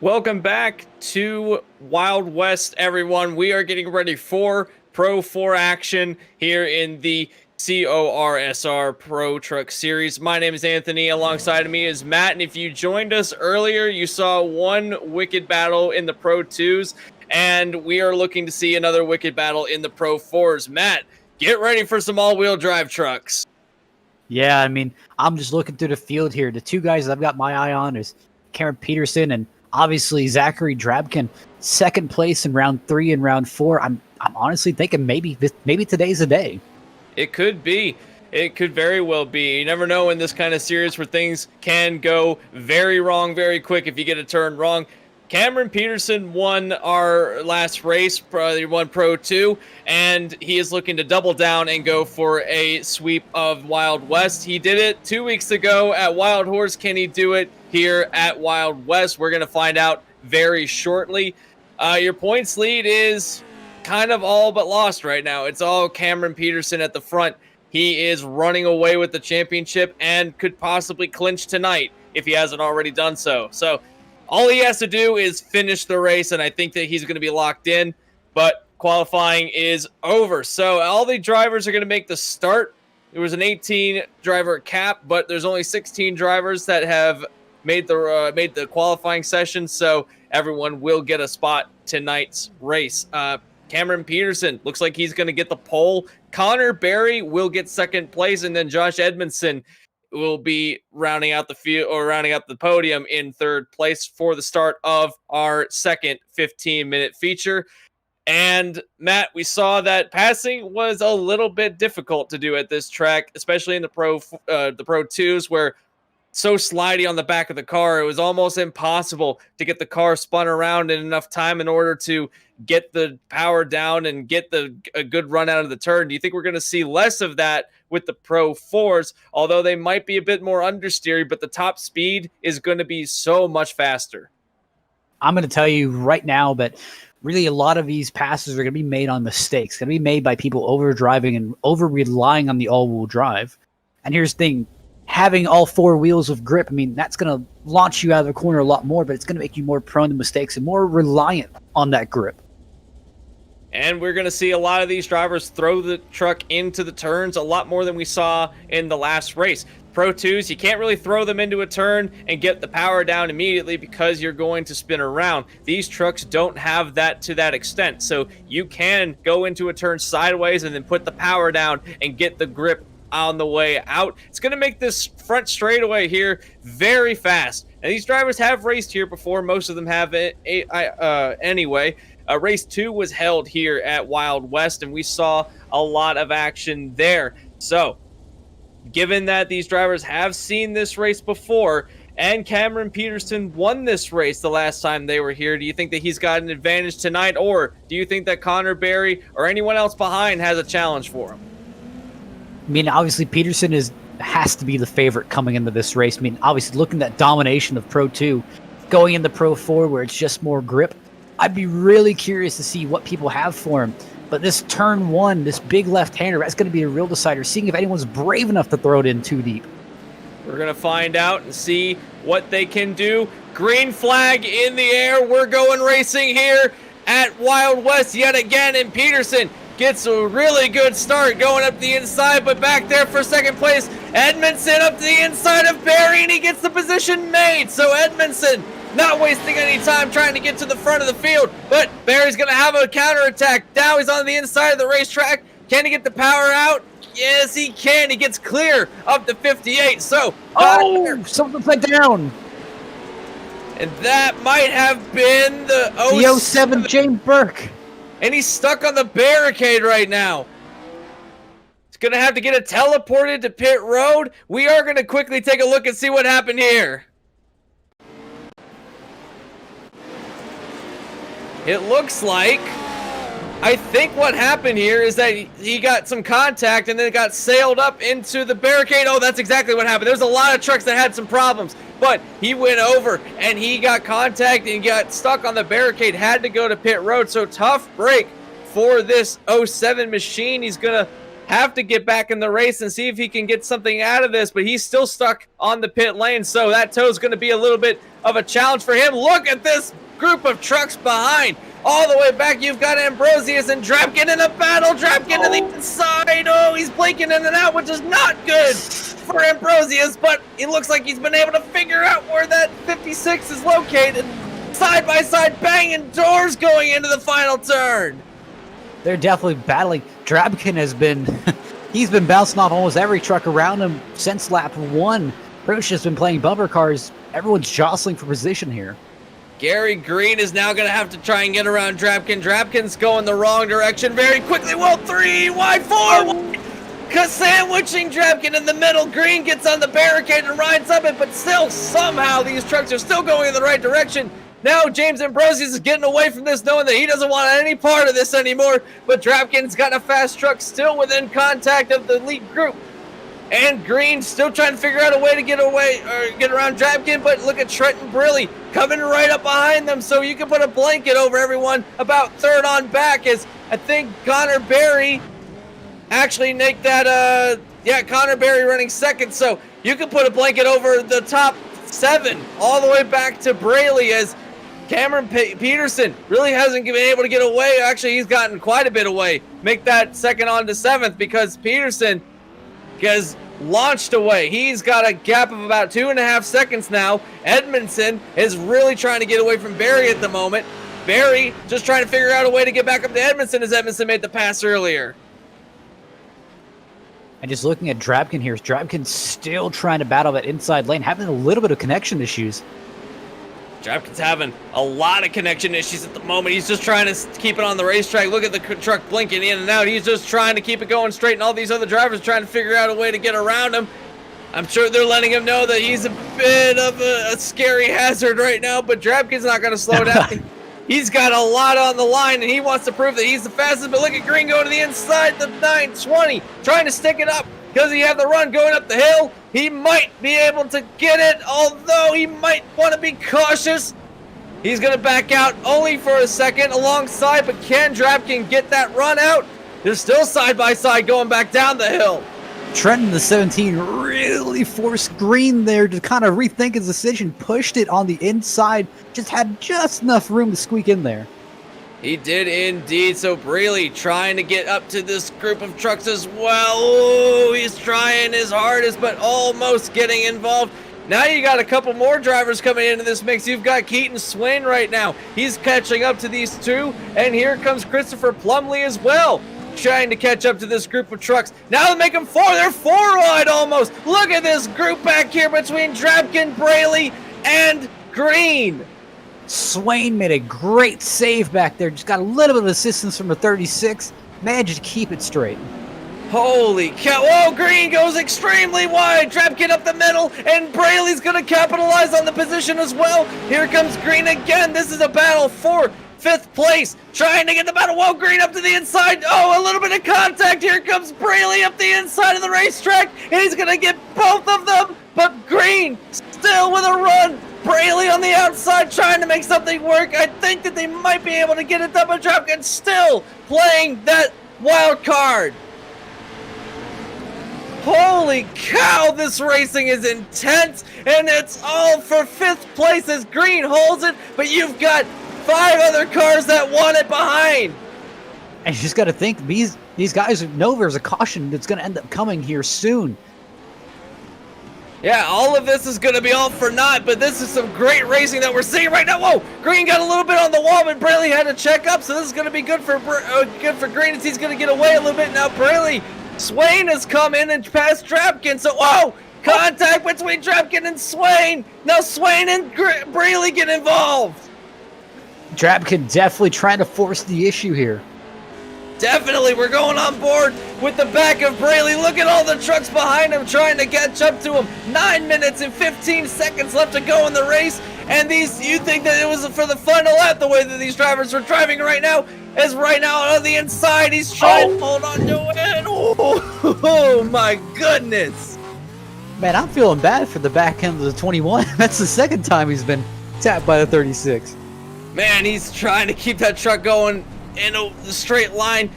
Welcome back to Wild West, everyone. We are getting ready for Pro 4 action here in the CORSR Pro Truck Series. My name is Anthony. Alongside of me is Matt. And if you joined us earlier, you saw one wicked battle in the Pro 2s. And we are looking to see another wicked battle in the Pro 4s. Matt, get ready for some all-wheel drive trucks. Yeah, I mean, I'm just looking through the field here. The two guys that I've got my eye on is Cameron Peterson and obviously Zachary Drafkin, second place in round 3 and round 4. I'm honestly thinking maybe today's the day. It could be. It could very well be. You never know in this kind of series where things can go very wrong very quick if you get a turn wrong. Cameron Peterson won our last race, probably won Pro 2, and he is looking to double down and go for a sweep of Wild West. He did it 2 weeks ago at Wild Horse. Can he do it here at Wild West? We're going to find out very shortly. Your points lead is kind of all but lost right now. It's all Cameron Peterson at the front. He is running away with the championship and could possibly clinch tonight if he hasn't already done so. So all he has to do is finish the race, and I think that he's going to be locked in, but qualifying is over. So all the drivers are going to make the start. There was an 18-driver cap, but there's only 16 drivers that have made the qualifying session, so everyone will get a spot tonight's race. Cameron Peterson looks like he's going to get the pole. Connor Berry will get second place, and then Josh Edmondson will be rounding out the field or rounding out the podium in third place for the start of our second 15-minute feature. And Matt, we saw that passing was a little bit difficult to do at this track, especially in the Pro 2s, where so slidey on the back of the car, it was almost impossible to get the car spun around in enough time in order to get the power down and get a good run out of the turn. Do you think we're going to see less of that with the Pro 4s, although they might be a bit more understeery, but the top speed is going to be so much faster? I'm going to tell you right now, but really a lot of these passes are going to be made on mistakes, going to be made by people over driving and over relying on the all-wheel drive. And here's the thing, having all 4 wheels of grip, I mean, that's going to launch you out of the corner a lot more, but it's going to make you more prone to mistakes and more reliant on that grip. And we're going to see a lot of these drivers throw the truck into the turns a lot more than we saw in the last race. Pro 2s, you can't really throw them into a turn and get the power down immediately because you're going to spin around. These trucks don't have that to that extent. So you can go into a turn sideways and then put the power down and get the grip on the way out. It's going to make this front straightaway here very fast. And these drivers have raced here before. Most of them have anyway. Race 2 was held here at Wild West, and we saw a lot of action there. So, given that these drivers have seen this race before, and Cameron Peterson won this race the last time they were here, do you think that he's got an advantage tonight, or do you think that Connor Berry or anyone else behind has a challenge for him? I mean, obviously, Peterson has to be the favorite coming into this race. I mean, obviously, looking at that domination of Pro 2, going into Pro 4 where it's just more grip, I'd be really curious to see what people have for him. But this turn 1, this big left-hander, that's going to be a real decider, seeing if anyone's brave enough to throw it in too deep. We're going to find out and see what they can do. Green flag in the air. We're going racing here at Wild West yet again, and Peterson gets a really good start going up the inside, but back there for second place, Edmondson up to the inside of Berry, and he gets the position made. So Edmondson not wasting any time trying to get to the front of the field, but Berry's going to have a counterattack. Now he's on the inside of the racetrack. Can he get the power out? Yes, he can. He gets clear up to 58. So, something went down. And that might have been the 07 James Burke. And he's stuck on the barricade right now. He's going to have to get it teleported to pit road. We are going to quickly take a look and see what happened here. It looks like, I think what happened here is that he got some contact and then got sailed up into the barricade. Oh, that's exactly what happened. There's a lot of trucks that had some problems, but he went over and he got contact and got stuck on the barricade, had to go to pit road. So tough break for this 07 machine. He's going to have to get back in the race and see if he can get something out of this, but he's still stuck on the pit lane, so that toe's going to be a little bit of a challenge for him. Look at this group of trucks behind. All the way back, you've got Ambrosius and Drapkin in a battle. Drapkin to the inside. Oh, he's blinking in and out, which is not good for Ambrosius, but it looks like he's been able to figure out where that 56 is located. Side by side, banging doors going into the final turn. They're definitely battling. Drapkin has been, he's been bouncing off almost every truck around him since lap 1. Roach has been playing bumper cars. Everyone's jostling for position here. Gary Green is now going to have to try and get around Drapkin. Drapkin's going the wrong direction very quickly. Whoa, 3 wide, 4 wide. Sandwiching Drapkin in the middle. Green gets on the barricade and rides up it, but still, somehow, these trucks are still going in the right direction. Now, James Ambrosius is getting away from this, knowing that he doesn't want any part of this anymore, but Drapkin's got a fast truck still within contact of the lead group. And Green still trying to figure out a way to get away or get around Drapkin, but look at Trenton Briley coming right up behind them, so you can put a blanket over everyone about third on back, as I think Connor Berry actually make that, Connor Berry running second, so you can put a blanket over the top 7 all the way back to Braley, as Cameron Peterson really hasn't been able to get away. Actually, he's gotten quite a bit away. Make that second on to 7th, because Peterson has launched away. He's got a gap of about 2.5 seconds now. Edmondson is really trying to get away from Barry at the moment. Barry just trying to figure out a way to get back up to Edmondson, as Edmondson made the pass earlier. And just looking at Drapkin here, Drapkin's still trying to battle that inside lane, having a little bit of connection issues. Drapkin's having a lot of connection issues at the moment. He's just trying to keep it on the racetrack. Look at the truck blinking in and out. He's just trying to keep it going straight, and all these other drivers trying to figure out a way to get around him. I'm sure they're letting him know that he's a bit of a scary hazard right now, but Drapkin's not going to slow down. He's got a lot on the line, and he wants to prove that he's the fastest, but look at Green going to the inside, the 920, trying to stick it up. Does he have the run going up the hill? He might be able to get it, although he might want to be cautious. He's going to back out only for a second alongside, but can Drapkin get that run out? They're still side by side going back down the hill. Trenton, the 17, really forced Green there to kind of rethink his decision, pushed it on the inside, just had just enough room to squeak in there. He did indeed. So Braley trying to get up to this group of trucks as well. Oh, he's trying his hardest, but almost getting involved. Now you got a couple more drivers coming into this mix. You've got Keaton Swain right now. He's catching up to these two. And here comes Christopher Plumley as well, trying to catch up to this group of trucks. Now they make them 4. They're 4 wide almost. Look at this group back here between Drapkin, Braley, and Green. Swain made a great save back there. Just got a little bit of assistance from the 36. Managed to keep it straight. Holy cow. Oh, Green goes extremely wide. Drapkin up the middle, and Braley's going to capitalize on the position as well. Here comes Green again. This is a battle for 5th place. Trying to get the battle. Whoa, Green up to the inside. Oh, a little bit of contact. Here comes Braley up the inside of the racetrack. And he's going to get both of them. But Green still with a run. Braley on the outside trying to make something work. I think that they might be able to get it done, but Drapkin still playing that wild card. Holy cow, this racing is intense, and it's all for 5th place as Green holds it, but you've got 5 other cars that want it behind. And you just got to think, these guys know there's a caution that's going to end up coming here soon. Yeah, all of this is going to be all for naught, but this is some great racing that we're seeing right now. Whoa, Green got a little bit on the wall, but Braley had to check up, so this is going to be good for Green as he's going to get away a little bit. Now Braley, Swain has come in and passed Drapkin, so whoa, contact between Drapkin and Swain. Now Swain and Braley get involved. Drapkin definitely trying to force the issue here. Definitely, we're going on board with the back of Braley. Look at all the trucks behind him trying to catch up to him. 9 minutes and 15 seconds left to go in the race. And you think that it was for the final lap, the way that these drivers are driving right now. As right now on the inside, he's trying to hold on to it. Oh my goodness. Man, I'm feeling bad for the back end of the 21. That's the second time he's been tapped by the 36. Man, he's trying to keep that truck going in the straight line.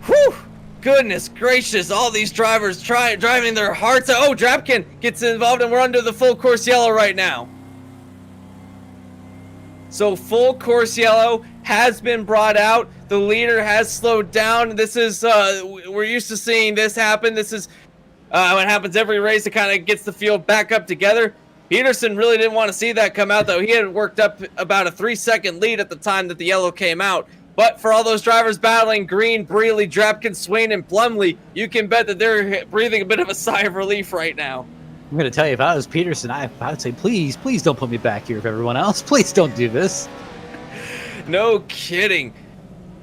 Whew. Goodness gracious, all these drivers driving their hearts out. Oh, Drapkin gets involved, and we're under the full course yellow right now. So full course yellow has been brought out. The leader has slowed down. This is, we're used to seeing this happen. This is what happens every race. It kind of gets the field back up together. Peterson really didn't want to see that come out, though. He had worked up about a 3-second lead at the time that the yellow came out. But for all those drivers battling Green, Brealey, Drapkin, Swain, and Plumley, you can bet that they're breathing a bit of a sigh of relief right now. I'm going to tell you, if I was Peterson, I would say, please don't put me back here with everyone else. Please don't do this. No kidding.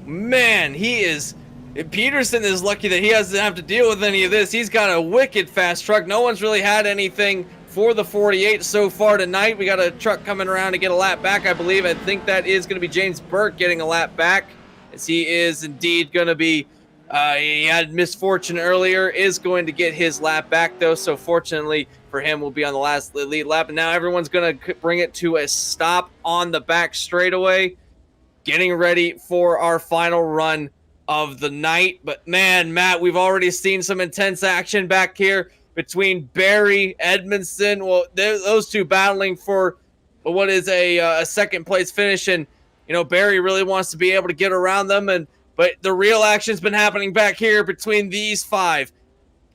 Man, Peterson is lucky that he doesn't have to deal with any of this. He's got a wicked fast truck. No one's really had anything for the 48 so far tonight. We got a truck coming around to get a lap back, I believe. I think that is going to be James Burke getting a lap back, as he is indeed going to be, he had misfortune earlier, is going to get his lap back, though. So fortunately for him, we'll be on the last lead lap. And now everyone's going to bring it to a stop on the back straightaway, getting ready for our final run of the night. But man, Matt, we've already seen some intense action back here between Barry, Edmondson. Well, those two battling for what is a second place finish, and you know Barry really wants to be able to get around them. But the real action's been happening back here between these five: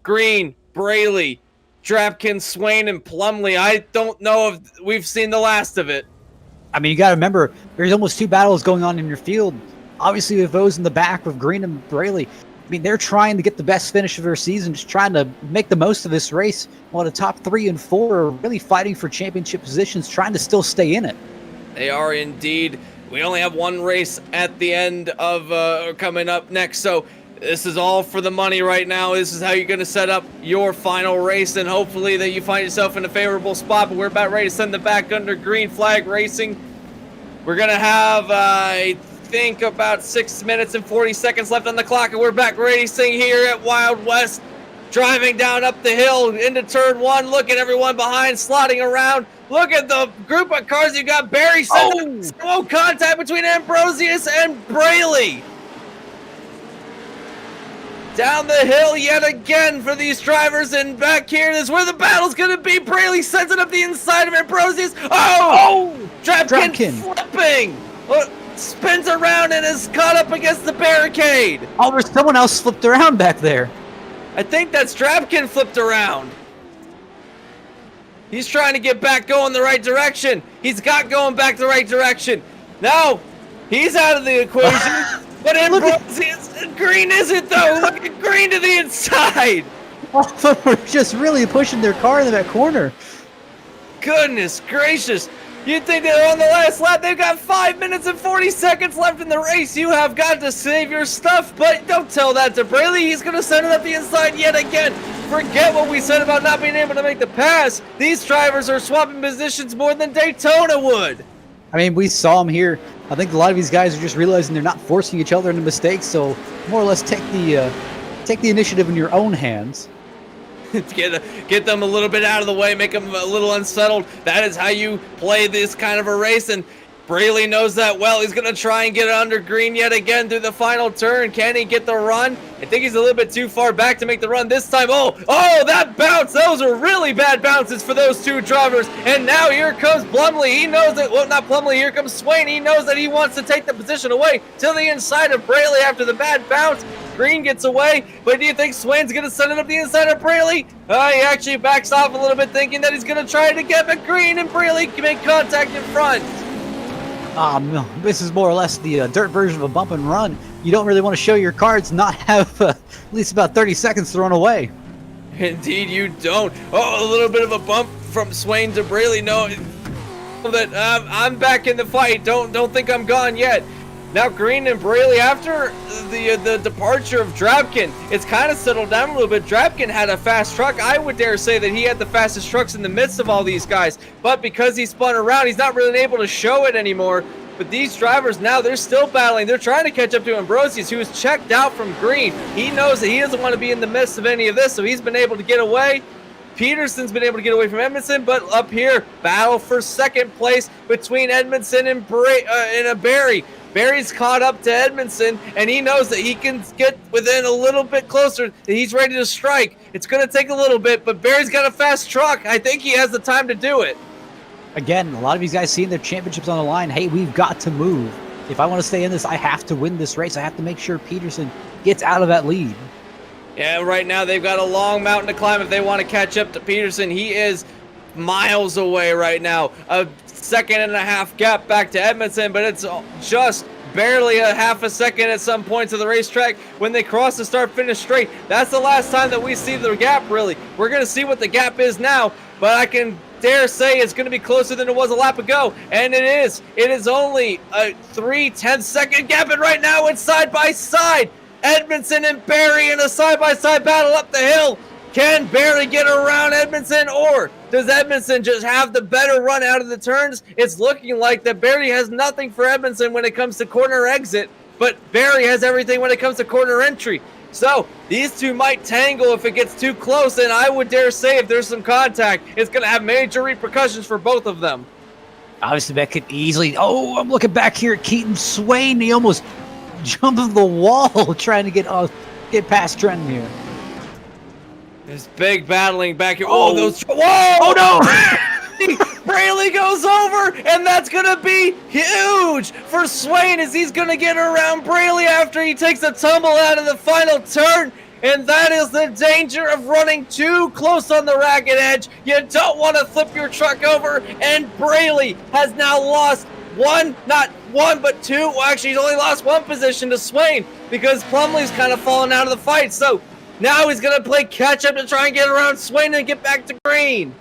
Green, Brealey, Drapkin, Swain, and Plumley. I don't know if we've seen the last of it. I mean, you got to remember, there's almost 2 battles going on in your field. Obviously, with those in the back with Green and Brealey, I mean, they're trying to get the best finish of their season, just trying to make the most of this race, while the top 3 and 4 are really fighting for championship positions, trying to still stay in it. They are indeed. We only have one race at the end of coming up next, so this is all for the money right now. This is how you're going to set up your final race, and hopefully that you find yourself in a favorable spot. But we're about ready to send it back under Green Flag Racing. We're going to have, I think, about 6 minutes and 40 seconds left on the clock, and we're back racing here at Wild West, driving down up the hill into turn 1. Look at everyone behind slotting around. Look at the group of cars. You got Barry sending slow contact between Ambrosius and Brealey. Down the hill yet again for these drivers, and back here is where the battle's going to be. Brealey sends it up the inside of Ambrosius. Drapkin flipping. Spins around and is caught up against the barricade. Oh, there's someone else flipped around back there. I think that's Drapkin flipped around. He's trying to get back going the right direction. He's got going back the right direction. Now, he's out of the equation. But Ambrosius, Green isn't, though. Look at Green to the inside. All of them were just really pushing their car into that corner. Goodness gracious. You'd think they're on the last lap. They've got 5 minutes and 40 seconds left in the race. You have got to save your stuff, but don't tell that to Brealey. He's going to send it up the inside yet again. Forget what we said about not being able to make the pass. These drivers are swapping positions more than Daytona would. I mean, we saw them here. I think a lot of these guys are just realizing they're not forcing each other into mistakes, so more or less take the initiative in your own hands. Get them a little bit out of the way, make them a little unsettled. That is how you play this kind of a race, and Brealey knows that well. He's going to try and get it under Green yet again through the final turn. Can he get the run? I think he's a little bit too far back to make the run this time. Oh, that bounce. Those are really bad bounces for those two drivers. And now here comes Plumley. He knows that, well, not Plumley, here comes Swain. He knows that he wants to take the position away to the inside of Brealey after the bad bounce. Green gets away, but do you think Swain's going to send it up the inside of Brealey? He actually backs off a little bit, thinking that he's going to try to get back. Green and Brealey can make contact in front. No, this is more or less the dirt version of a bump and run. You don't really want to show your cards, not have at least about 30 seconds thrown away. Indeed you don't. Oh, a little bit of a bump from Swain to Brealey. No, that I'm back in the fight. Don't think I'm gone yet. Now Green and Brealey, after the departure of Drapkin, it's kind of settled down a little bit. Drapkin had a fast truck. I would dare say that he had the fastest trucks in the midst of all these guys. But because he spun around, he's not really able to show it anymore. But these drivers now, they're still battling. They're trying to catch up to Ambrosius, who is checked out from Green. He knows that he doesn't want to be in the midst of any of this, so he's been able to get away. Peterson's been able to get away from Edmondson, but up here, battle for second place between Edmondson and Barry. Barry's caught up to Edmondson, and he knows that he can get within a little bit closer. He's ready to strike. It's going to take a little bit, but Barry's got a fast truck. I think he has the time to do it. Again, a lot of these guys seeing their championships on the line. Hey, we've got to move. If I want to stay in this, I have to win this race. I have to make sure Peterson gets out of that lead. Yeah, right now they've got a long mountain to climb if they want to catch up to Peterson. He is miles away right now. A 1.5-second gap back to Edmondson, but it's just barely a half a second at some points of the racetrack when they cross the start-finish straight. That's the last time that we see the gap, really. We're going to see what the gap is now, but I can dare say it's going to be closer than it was a lap ago, and it is. It is only a 3/10-second gap, and right now it's side by side. Edmondson and Barry in a side-by-side battle up the hill. Can Barry get around Edmondson, or does Edmondson just have the better run out of the turns? It's looking like that Barry has nothing for Edmondson when it comes to corner exit, but Barry has everything when it comes to corner entry. So these two might tangle if it gets too close, and I would dare say if there's some contact, it's going to have major repercussions for both of them. Obviously, that could easily... Oh, I'm looking back here at Keaton Swain. He almost jumped the wall trying to get past Trenton here. There's big battling back here. Oh, those... Whoa! Oh, no! Braley goes over, and that's going to be huge for Swain as he's going to get around Braley after he takes a tumble out of the final turn. And that is the danger of running too close on the ragged edge. You don't want to flip your truck over, and Braley has now lost not one, but two. Well, actually, he's only lost one position to Swain because Plumley's kind of fallen out of the fight. So now he's going to play catch-up to try and get around Swain and get back to green.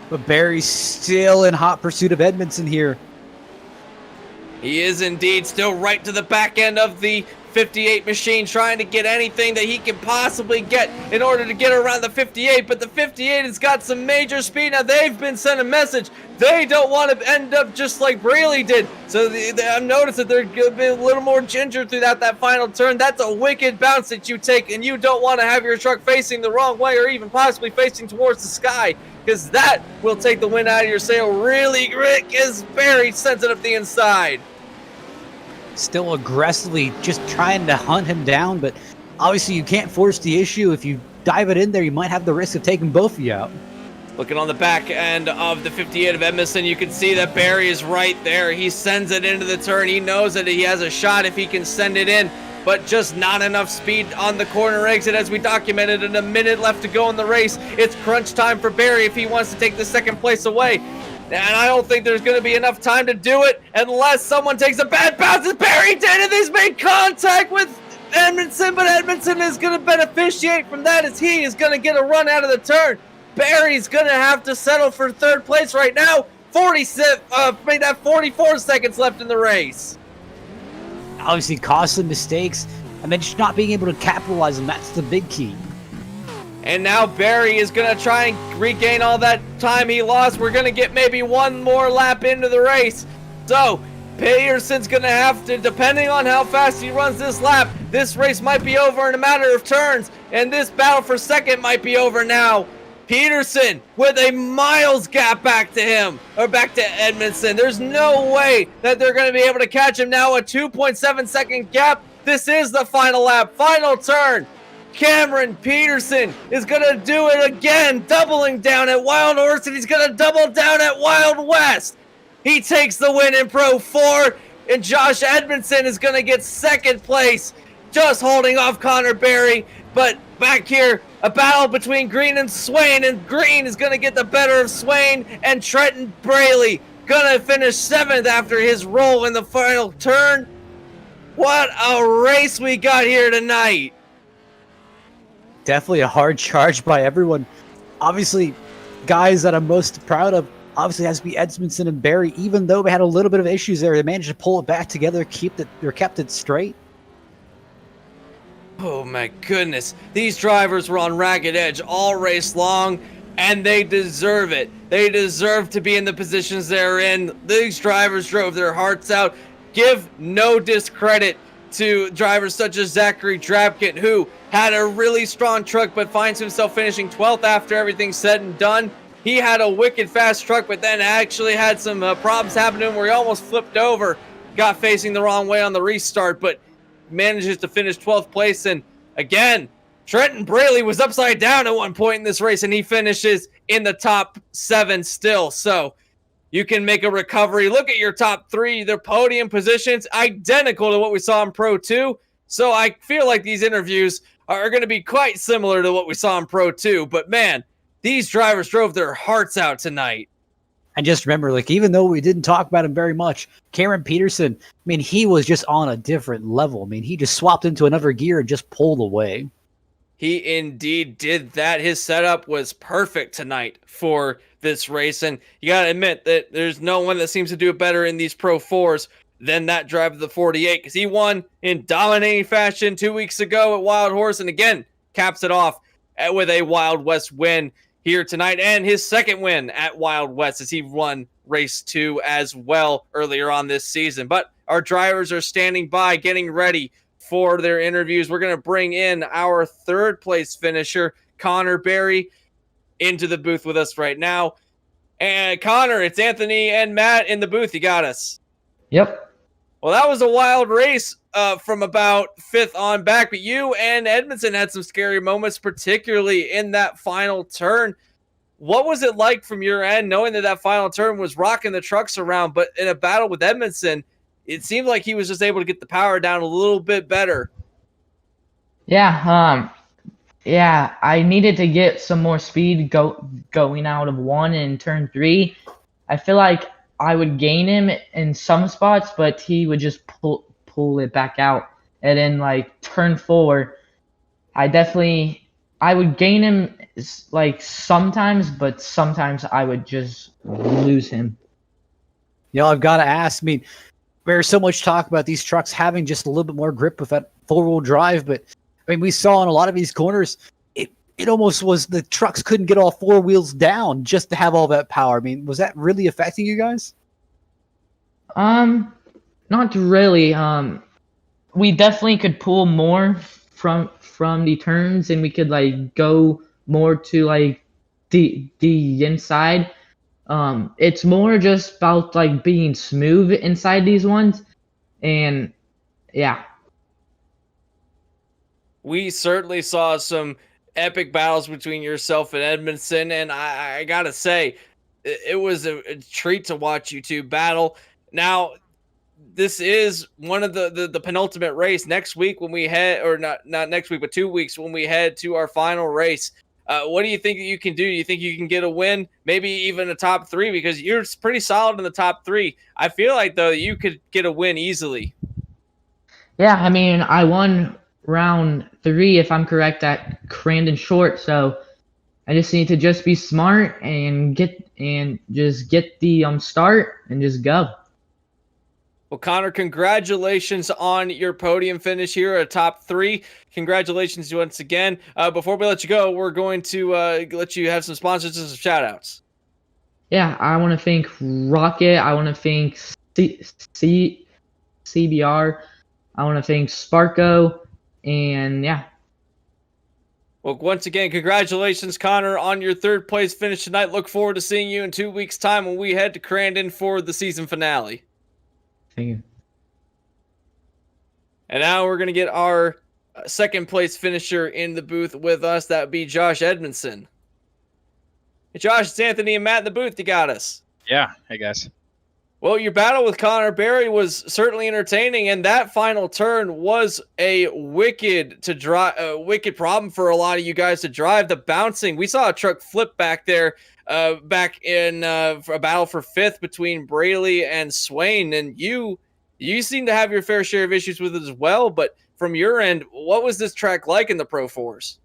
But Barry's still in hot pursuit of Edmondson here. He is indeed still right to the back end of the 58 machine, trying to get anything that he can possibly get in order to get around the 58, but the 58 has got some major speed. Now they've been sent a message. They don't want to end up just like Braley did. So I've noticed that they're going to be a little more ginger throughout that final turn. That's a wicked bounce that you take, and you don't want to have your truck facing the wrong way or even possibly facing towards the sky, because that will take the wind out of your sail really quick as Barry sends it up the inside. Still aggressively just trying to hunt him down, but obviously you can't force the issue. If you dive it in there, you might have the risk of taking both of you out. Looking on the back end of the 58 of Edmondson, you can see that Barry is right there. He sends it into the turn. He knows that he has a shot if he can send it in, but just not enough speed on the corner exit as we documented. In a minute left to go in the race. It's crunch time for Barry if he wants to take the second place away. And I don't think there's going to be enough time to do it unless someone takes a bad bounce, as Barry did, and he's made contact with Edmondson, but Edmondson is going to beneficiate from that as he is going to get a run out of the turn. Barry's going to have to settle for third place right now. 44 seconds left in the race. Obviously costly mistakes, and then just not being able to capitalize them. That's the big key. And now Barry is going to try and regain all that time he lost. We're going to get maybe one more lap into the race. So Peterson's going to have to, depending on how fast he runs this lap, this race might be over in a matter of turns. And this battle for second might be over now. Peterson with a miles gap back to him, or back to Edmondson. There's no way that they're going to be able to catch him now. A 2.7-second gap. This is the final lap, final turn. Cameron Peterson is going to do it again, doubling down at Wild Horse, and he's going to double down at Wild West. He takes the win in Pro 4, and Josh Edmondson is going to get second place, just holding off Connor Barry. But back here, a battle between Green and Swain, and Green is going to get the better of Swain, and Trenton Braley going to finish 7th after his roll in the final turn. What a race we got here tonight. Definitely a hard charge by everyone. Obviously, guys that I'm most proud of obviously has to be Edmondson and Barry. Even though they had a little bit of issues there, they managed to pull it back together, kept it straight. Oh my goodness. These drivers were on ragged edge all race long, and they deserve it. They deserve to be in the positions they're in. These drivers drove their hearts out. Give no discredit to drivers such as Zachary Drafkin, who had a really strong truck but finds himself finishing 12th after everything's said and done. He had a wicked fast truck, but then actually had some problems happen to him where he almost flipped over. got facing the wrong way on the restart, but manages to finish 12th place. And again, Trenton Braley was upside down at one point in this race, and he finishes in the top 7 still. So you can make a recovery. Look at your top 3. Their podium positions identical to what we saw in Pro 2. So I feel like these interviews are going to be quite similar to what we saw in Pro 2. But man, these drivers drove their hearts out tonight. And just remember, like, even though we didn't talk about him very much, Cameron Peterson, I mean, he was just on a different level. I mean, he just swapped into another gear and just pulled away. He indeed did that. His setup was perfect tonight for this race. And you got to admit that there's no one that seems to do it better in these Pro 4s than that driver of the 48, because he won in dominating fashion 2 weeks ago at Wild Horse, and again, caps it off with a Wild West win here tonight, and his second win at Wild West as he won race 2 as well earlier on this season. But our drivers are standing by, getting ready for their interviews. We're going to bring in our 3rd place finisher, Connor Berry, into the booth with us right now. And Connor, it's Anthony and Matt in the booth. You got us. Yep. Well, that was a wild race from about 5th on back, but you and Edmondson had some scary moments, particularly in that final turn. What was it like from your end, knowing that final turn was rocking the trucks around, but in a battle with Edmondson, it seemed like he was just able to get the power down a little bit better? Yeah, I needed to get some more speed going out of 1 in turn 3. I feel like I would gain him in some spots, but he would just pull it back out. And then like turn 4, I would gain him like sometimes, but sometimes I would just lose him. I've got to ask, I mean, there's so much talk about these trucks having just a little bit more grip with that 4-wheel drive, but I mean, we saw in a lot of these corners, it almost was the trucks couldn't get all 4 wheels down just to have all that power. I mean, was that really affecting you guys? Not really. We definitely could pull more from the turns, and we could like go more to like the inside. It's more just about like being smooth inside these ones, and yeah. We certainly saw some epic battles between yourself and Edmondson, and I gotta say, it was a treat to watch you two battle. Now, this is one of the penultimate race next week when we head, or not next week, but 2 weeks when we head to our final race. What do you think that you can do? Do you think you can get a win, maybe even a top 3? Because you're pretty solid in the top 3. I feel like, though, you could get a win easily. Yeah, I mean, I won round 3, if I'm correct, at Crandon Short, so I just need to just be smart and get the start and just go. Well, Connor, congratulations on your podium finish here at top 3. Congratulations once again. Before we let you go, we're going to let you have some sponsors and some shout outs. Yeah, I want to thank Rocket. I want to thank CBR. I want to thank Sparko. And yeah. Well, once again, congratulations, Connor, on your 3rd place finish tonight. Look forward to seeing you in 2 weeks' time when we head to Crandon for the season finale. Thank you. And now we're going to get our 2nd place finisher in the booth with us. That would be Josh Edmondson. Hey, Josh, it's Anthony and Matt in the booth. You got us. Yeah. Hey, guys. Well, your battle with Connor Berry was certainly entertaining, and that final turn was a wicked problem for a lot of you guys to drive. The bouncing, we saw a truck flip back there, back in a battle for 5th between Braley and Swain, and you seem to have your fair share of issues with it as well. But from your end, what was this track like in the Pro 4s?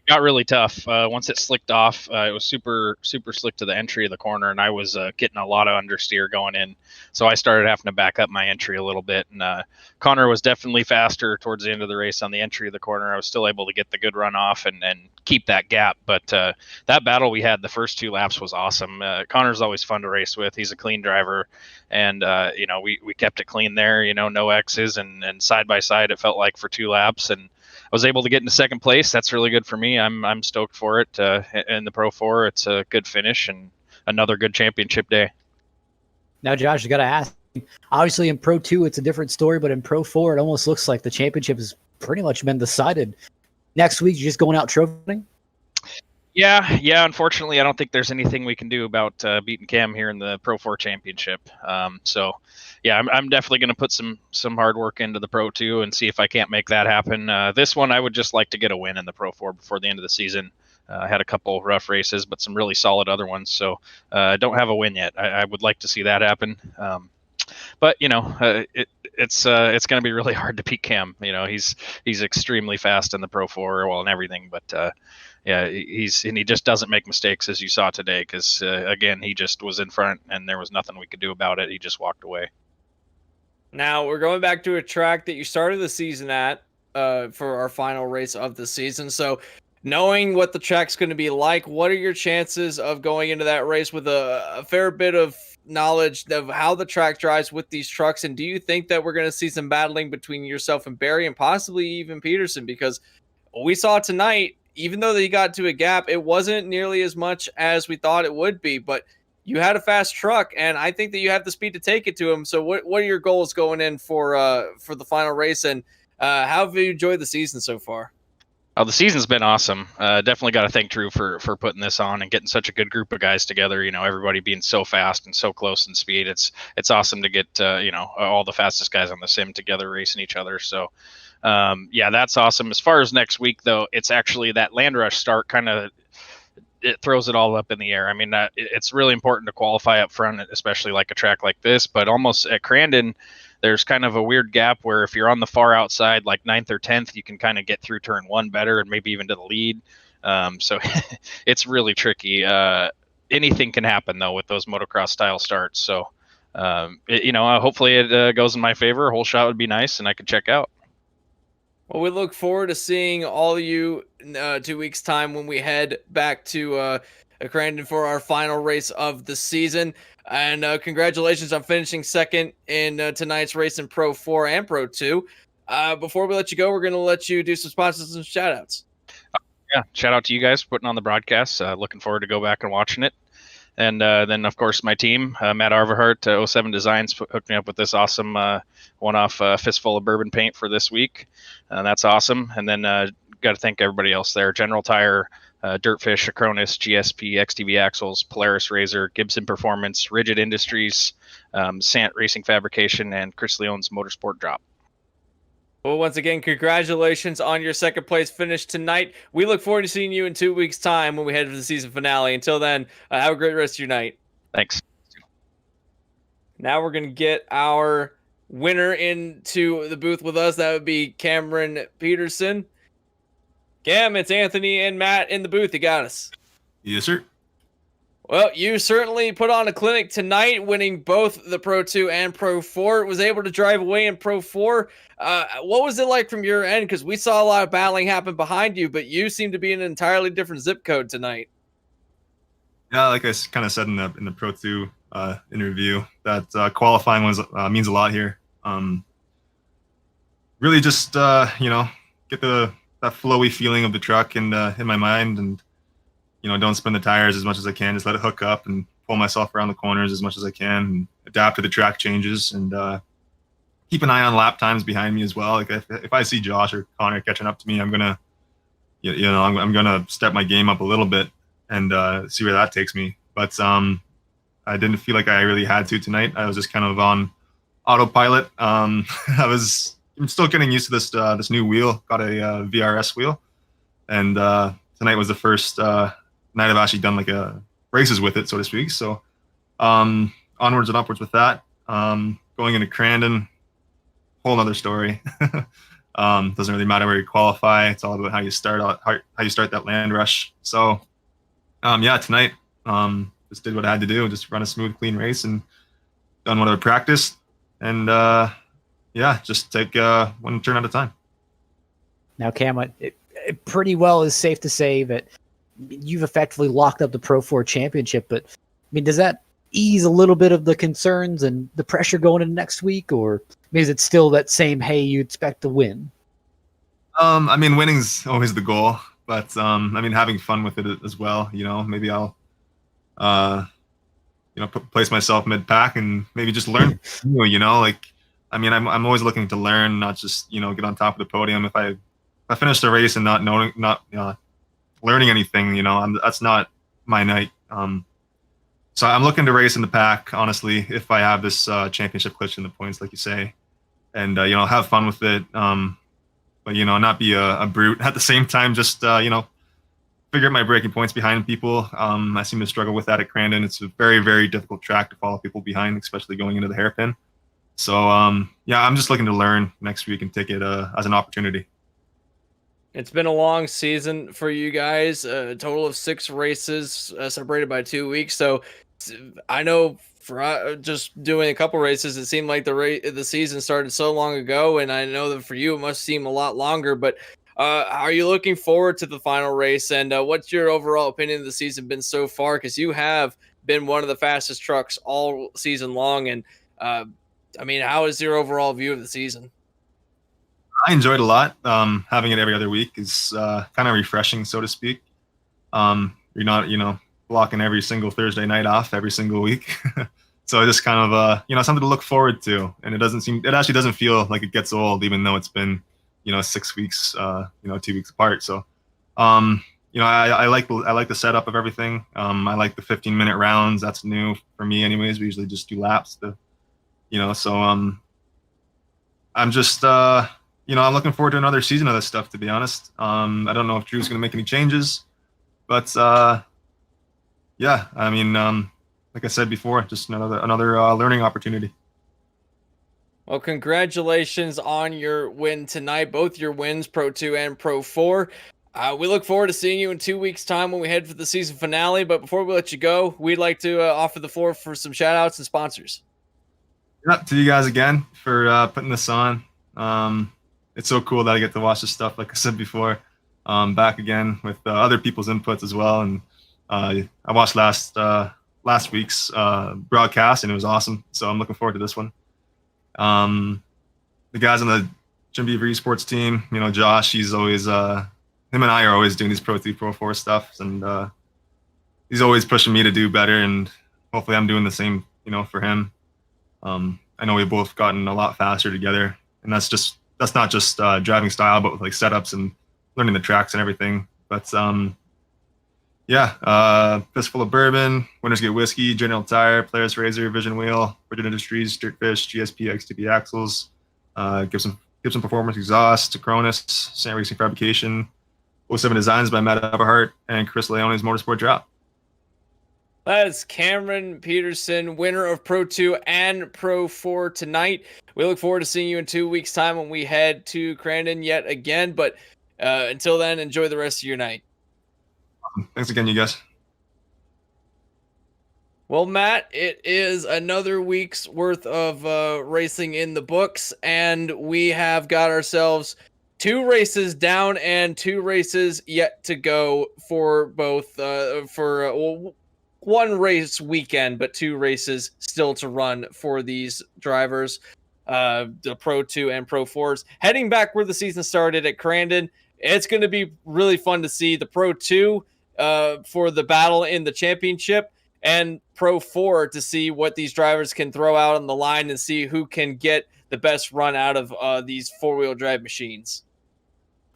Got really tough. Once it slicked off, it was super slick to the entry of the corner, and I was getting a lot of understeer going in. So I started having to back up my entry a little bit. And Connor was definitely faster towards the end of the race on the entry of the corner. I was still able to get the good run off and keep that gap. But that battle we had the first 2 laps was awesome. Connor's always fun to race with. He's a clean driver. And, we kept it clean there, no X's and side by side, it felt like for 2 laps. And I was able to get into 2nd place. That's really good for me. I'm stoked for it. In the Pro 4, it's a good finish and another good championship day. Now, Josh, you got to ask, Obviously, in Pro 2, it's a different story, but in Pro 4, it almost looks like the championship has pretty much been decided. Next week, you're just going out trophying? Yeah. Unfortunately, I don't think there's anything we can do about beating Cam here in the Pro 4 Championship. So, yeah, I'm definitely going to put some hard work into the Pro 2 and see if I can't make that happen. This one, I would just like to get a win in the Pro 4 before the end of the season. I had a couple rough races, but some really solid other ones. So, I don't have a win yet. I would like to see that happen. But it's going to be really hard to beat Cam. He's extremely fast in the Pro 4, well, and everything, but. Yeah, he just doesn't make mistakes, as you saw today, because again, he just was in front and there was nothing we could do about it. He just walked away. Now we're going back to a track that you started the season at for our final race of the season. So knowing what the track's going to be like, what are your chances of going into that race with a fair bit of knowledge of how the track drives with these trucks? And do you think that we're going to see some battling between yourself and Barry and possibly even Peterson? Because we saw tonight, even though they got to a gap, it wasn't nearly as much as we thought it would be. But you had a fast truck, and I think that you have the speed to take it to him. So what are your goals going in for the final race, and how have you enjoyed the season so far? Oh, the season's been awesome. Definitely got to thank Drew for putting this on and getting such a good group of guys together. Everybody being so fast and so close in speed. It's awesome to get all the fastest guys on the sim together racing each other. So yeah, that's awesome. As far as next week, though, it's actually that land rush start it throws it all up in the air. I mean, it's really important to qualify up front, especially like a track like this. But almost at Crandon, there's kind of a weird gap where if you're on the far outside, like 9th or 10th, you can kind of get through turn 1 better and maybe even to the lead. So it's really tricky. Anything can happen, though, with those motocross style starts. So, hopefully it goes in my favor. A whole shot would be nice, and I could check out. Well, we look forward to seeing all of you in 2 weeks' time when we head back to Crandon for our final race of the season. And congratulations on finishing second in tonight's race in Pro 4 and Pro 2. Before we let you go, we're going to let you do some sponsors and shout-outs. Yeah, shout out to you guys for putting on the broadcast. Looking forward to go back and watching it. And then, of course, my team, Matt Arverhart, 07 Designs, hooked me up with this awesome one-off fistful of bourbon paint for this week. That's awesome. And then got to thank everybody else there. General Tire, Dirtfish, Acronis, GSP, XTV Axles, Polaris Razor, Gibson Performance, Rigid Industries, Sant Racing Fabrication, and Chris Leone's Motorsport Drop. Well, once again, congratulations on your second place finish tonight. We look forward to seeing you in 2 weeks' time when we head to the season finale. Until then, have a great rest of your night. Thanks. Now we're going to get our winner into the booth with us. That would be Cameron Peterson. Cam, it's Anthony and Matt in the booth. You got us. Yes, sir. Well, you certainly put on a clinic tonight, winning both the Pro 2 and Pro 4. Was able to drive away in Pro 4. What was it like from your end? Because we saw a lot of battling happen behind you, but you seem to be in an entirely different zip code tonight. Yeah, like I kind of said in the Pro 2 interview, that qualifying means a lot here. Really just get that flowy feeling of the truck in my mind, and don't spin the tires as much as I can. Just let it hook up and pull myself around the corners as much as I can, and adapt to the track changes, and keep an eye on lap times behind me as well. Like if I see Josh or Connor catching up to me, I'm gonna, I'm gonna step my game up a little bit and see where that takes me. But I didn't feel like I really had to tonight. I was just kind of on autopilot. I'm still getting used to this new wheel. Got a VRS wheel, and tonight was the first night I've actually done races with it, so to speak. So onwards and upwards with that. Going into Crandon, whole other story. Doesn't really matter where you qualify. It's all about how you start that land rush. So tonight just did what I had to do, just run a smooth, clean race, and done what I practiced, and just take one turn at a time. Now, Cam, it pretty well is safe to say that you've effectively locked up the Pro 4 championship, but I mean, does that ease a little bit of the concerns and the pressure going into next week, or is it still that same, hey, you expect to win? I mean, winning's always the goal, but I mean, having fun with it as well. Maybe I'll place myself mid pack and maybe just learn. Like, I mean, I'm always looking to learn, not just get on top of the podium. If I finish the race and not learning anything, that's not my night. So I'm looking to race in the pack, honestly, if I have this championship glitch in the points, like you say, and have fun with it. But not be a brute at the same time. Just figure out my breaking points behind people. I seem to struggle with that at Crandon. It's a very, very difficult track to follow people behind, especially going into the hairpin. So yeah, I'm just looking to learn next week and take it as an opportunity. It's been a long season for you guys, a total of 6 races separated by 2 weeks. So I know for just doing a couple races, it seemed like the season started so long ago, and I know that for you it must seem a lot longer. But are you looking forward to the final race, and what's your overall opinion of the season been so far? Because you have been one of the fastest trucks all season long, and I mean, how is your overall view of the season? I enjoyed a lot. Having it every other week is kind of refreshing, so to speak. You're not, blocking every single Thursday night off every single week. So just kind of, something to look forward to. And it actually doesn't feel like it gets old, even though it's been, 6 weeks, 2 weeks apart. So, I like the setup of everything. I like the 15-minute rounds. That's new for me anyways. We usually just do laps so, I'm just, I'm looking forward to another season of this stuff, to be honest. I don't know if Drew's going to make any changes, but yeah, I mean, like I said before, just another learning opportunity. Well, congratulations on your win tonight, both your wins, Pro 2 and Pro 4. We look forward to seeing you in 2 weeks' time when we head for the season finale. But before we let you go, we'd like to offer the floor for some shout-outs and sponsors. Yeah, to you guys again for putting this on. It's so cool that I get to watch this stuff, like I said before, back again with other people's inputs as well. And I watched last week's broadcast, and it was awesome. So I'm looking forward to this one. The guys on the Jim Beaver Esports team, Josh, he's always him and I are always doing these Pro 3, Pro 4 stuff, and he's always pushing me to do better, and hopefully I'm doing the same, for him. I know we've both gotten a lot faster together, and that's not just driving style, but with like setups and learning the tracks and everything. But yeah, Fistful of Bourbon, Winners Get Whiskey, General Tire, Players Razor, Vision Wheel, Virgin Industries, Dirtfish, GSP, XTP Axles, Gibson Performance Exhaust, Acronis, Sand Racing Fabrication, 07 Designs by Matt Everhart, and Chris Leone's Motorsport Drop. That is Cameron Peterson, winner of Pro 2 and Pro 4 tonight. We look forward to seeing you in 2 weeks' time when we head to Crandon yet again. But until then, enjoy the rest of your night. Thanks again, you guys. Well, Matt, it is another week's worth of racing in the books, and we have got ourselves 2 races down and 2 races yet to go for both one race weekend, but 2 races still to run for these drivers, the Pro 2 and Pro 4s. Heading back where the season started at Crandon, it's going to be really fun to see the Pro 2 for the battle in the championship, and Pro 4 to see what these drivers can throw out on the line and see who can get the best run out of these 4-wheel drive machines.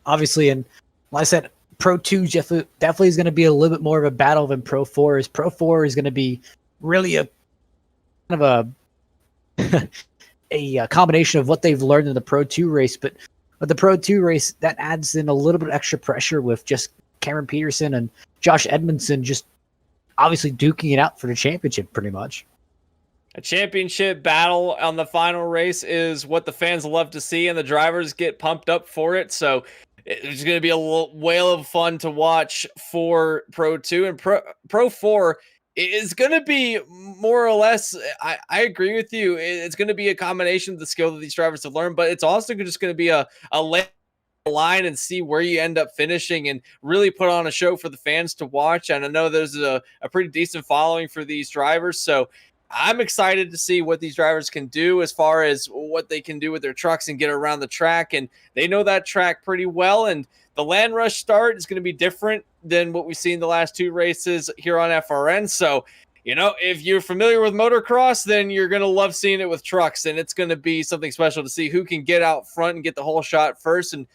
Obviously, and like I said, Pro 2 definitely is going to be a little bit more of a battle than Pro 4 is. Pro 4 is going to be really a kind of a combination of what they've learned in the Pro 2 race, but with the Pro 2 race, that adds in a little bit of extra pressure with just Cameron Peterson and Josh Edmondson just obviously duking it out for the championship pretty much. A championship battle on the final race is what the fans love to see, and the drivers get pumped up for it. So it's going to be a whale of fun to watch for Pro 2. And Pro 4 is going to be more or less, I agree with you, it's going to be a combination of the skill that these drivers have learned, but it's also just going to be a line and see where you end up finishing and really put on a show for the fans to watch. And I know there's a pretty decent following for these drivers, so I'm excited to see what these drivers can do as far as what they can do with their trucks and get around the track. And they know that track pretty well. And the Land Rush start is going to be different than what we've seen the last 2 races here on FRN. So if you're familiar with motocross, then you're going to love seeing it with trucks, and it's going to be something special to see who can get out front and get the whole shot first. And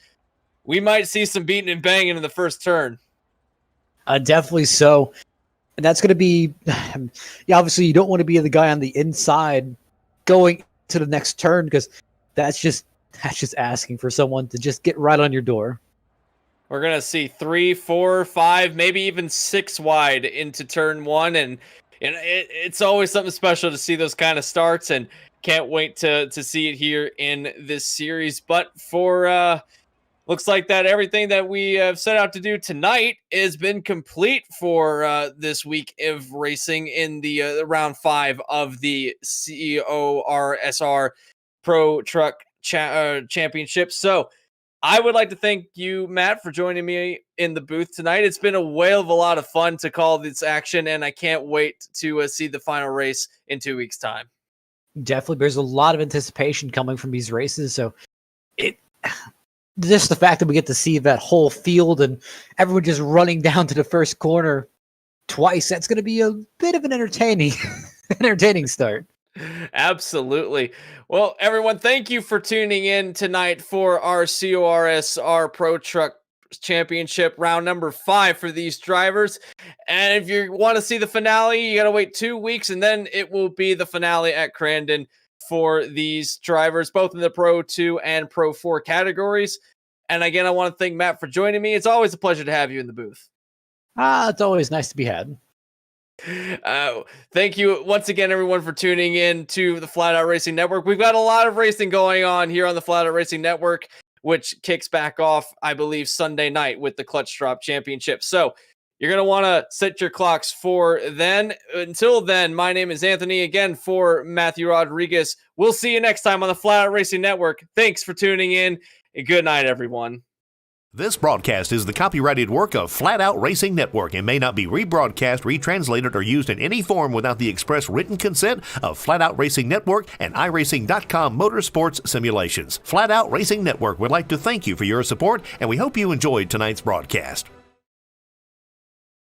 we might see some beating and banging in the first turn. Definitely so. And that's going to be, obviously you don't want to be the guy on the inside going to the next turn, because that's just asking for someone to just get right on your door. We're going to see 3, 4, 5, maybe even 6 wide into turn 1. And it's always something special to see those kind of starts, and can't wait to see it here in this series. But for looks like that everything that we have set out to do tonight has been complete for this week of racing in the round 5 of the CORSR Pro Truck Championship. So I would like to thank you, Matt, for joining me in the booth tonight. It's been a whale of a lot of fun to call this action, and I can't wait to see the final race in 2 weeks' time. Definitely, there's a lot of anticipation coming from these races, so just the fact that we get to see that whole field and everyone just running down to the first corner twice, that's going to be a bit of an entertaining start. Absolutely. Well, everyone, thank you for tuning in tonight for our CORSR Pro Truck Championship round number 5 for these drivers. And if you want to see the finale, you got to wait 2 weeks, and then it will be the finale at Crandon for these drivers, both in the Pro 2 and Pro 4 categories. And again, I want to thank Matt for joining me. It's always a pleasure to have you in the booth. It's always nice to be had. Thank you once again, everyone, for tuning in to the Flatout Racing Network. We've got a lot of racing going on here on the Flatout Racing Network, which kicks back off, I believe, Sunday night with the Clutch Drop Championship. So you're going to want to set your clocks for then. Until then, my name is Anthony, again, for Matthew Rodriguez. We'll see you next time on the Flatout Racing Network. Thanks for tuning in, and good night, everyone. This broadcast is the copyrighted work of Flatout Racing Network and may not be rebroadcast, retranslated, or used in any form without the express written consent of Flatout Racing Network and iRacing.com Motorsports Simulations. Flatout Racing Network would like to thank you for your support, and we hope you enjoyed tonight's broadcast.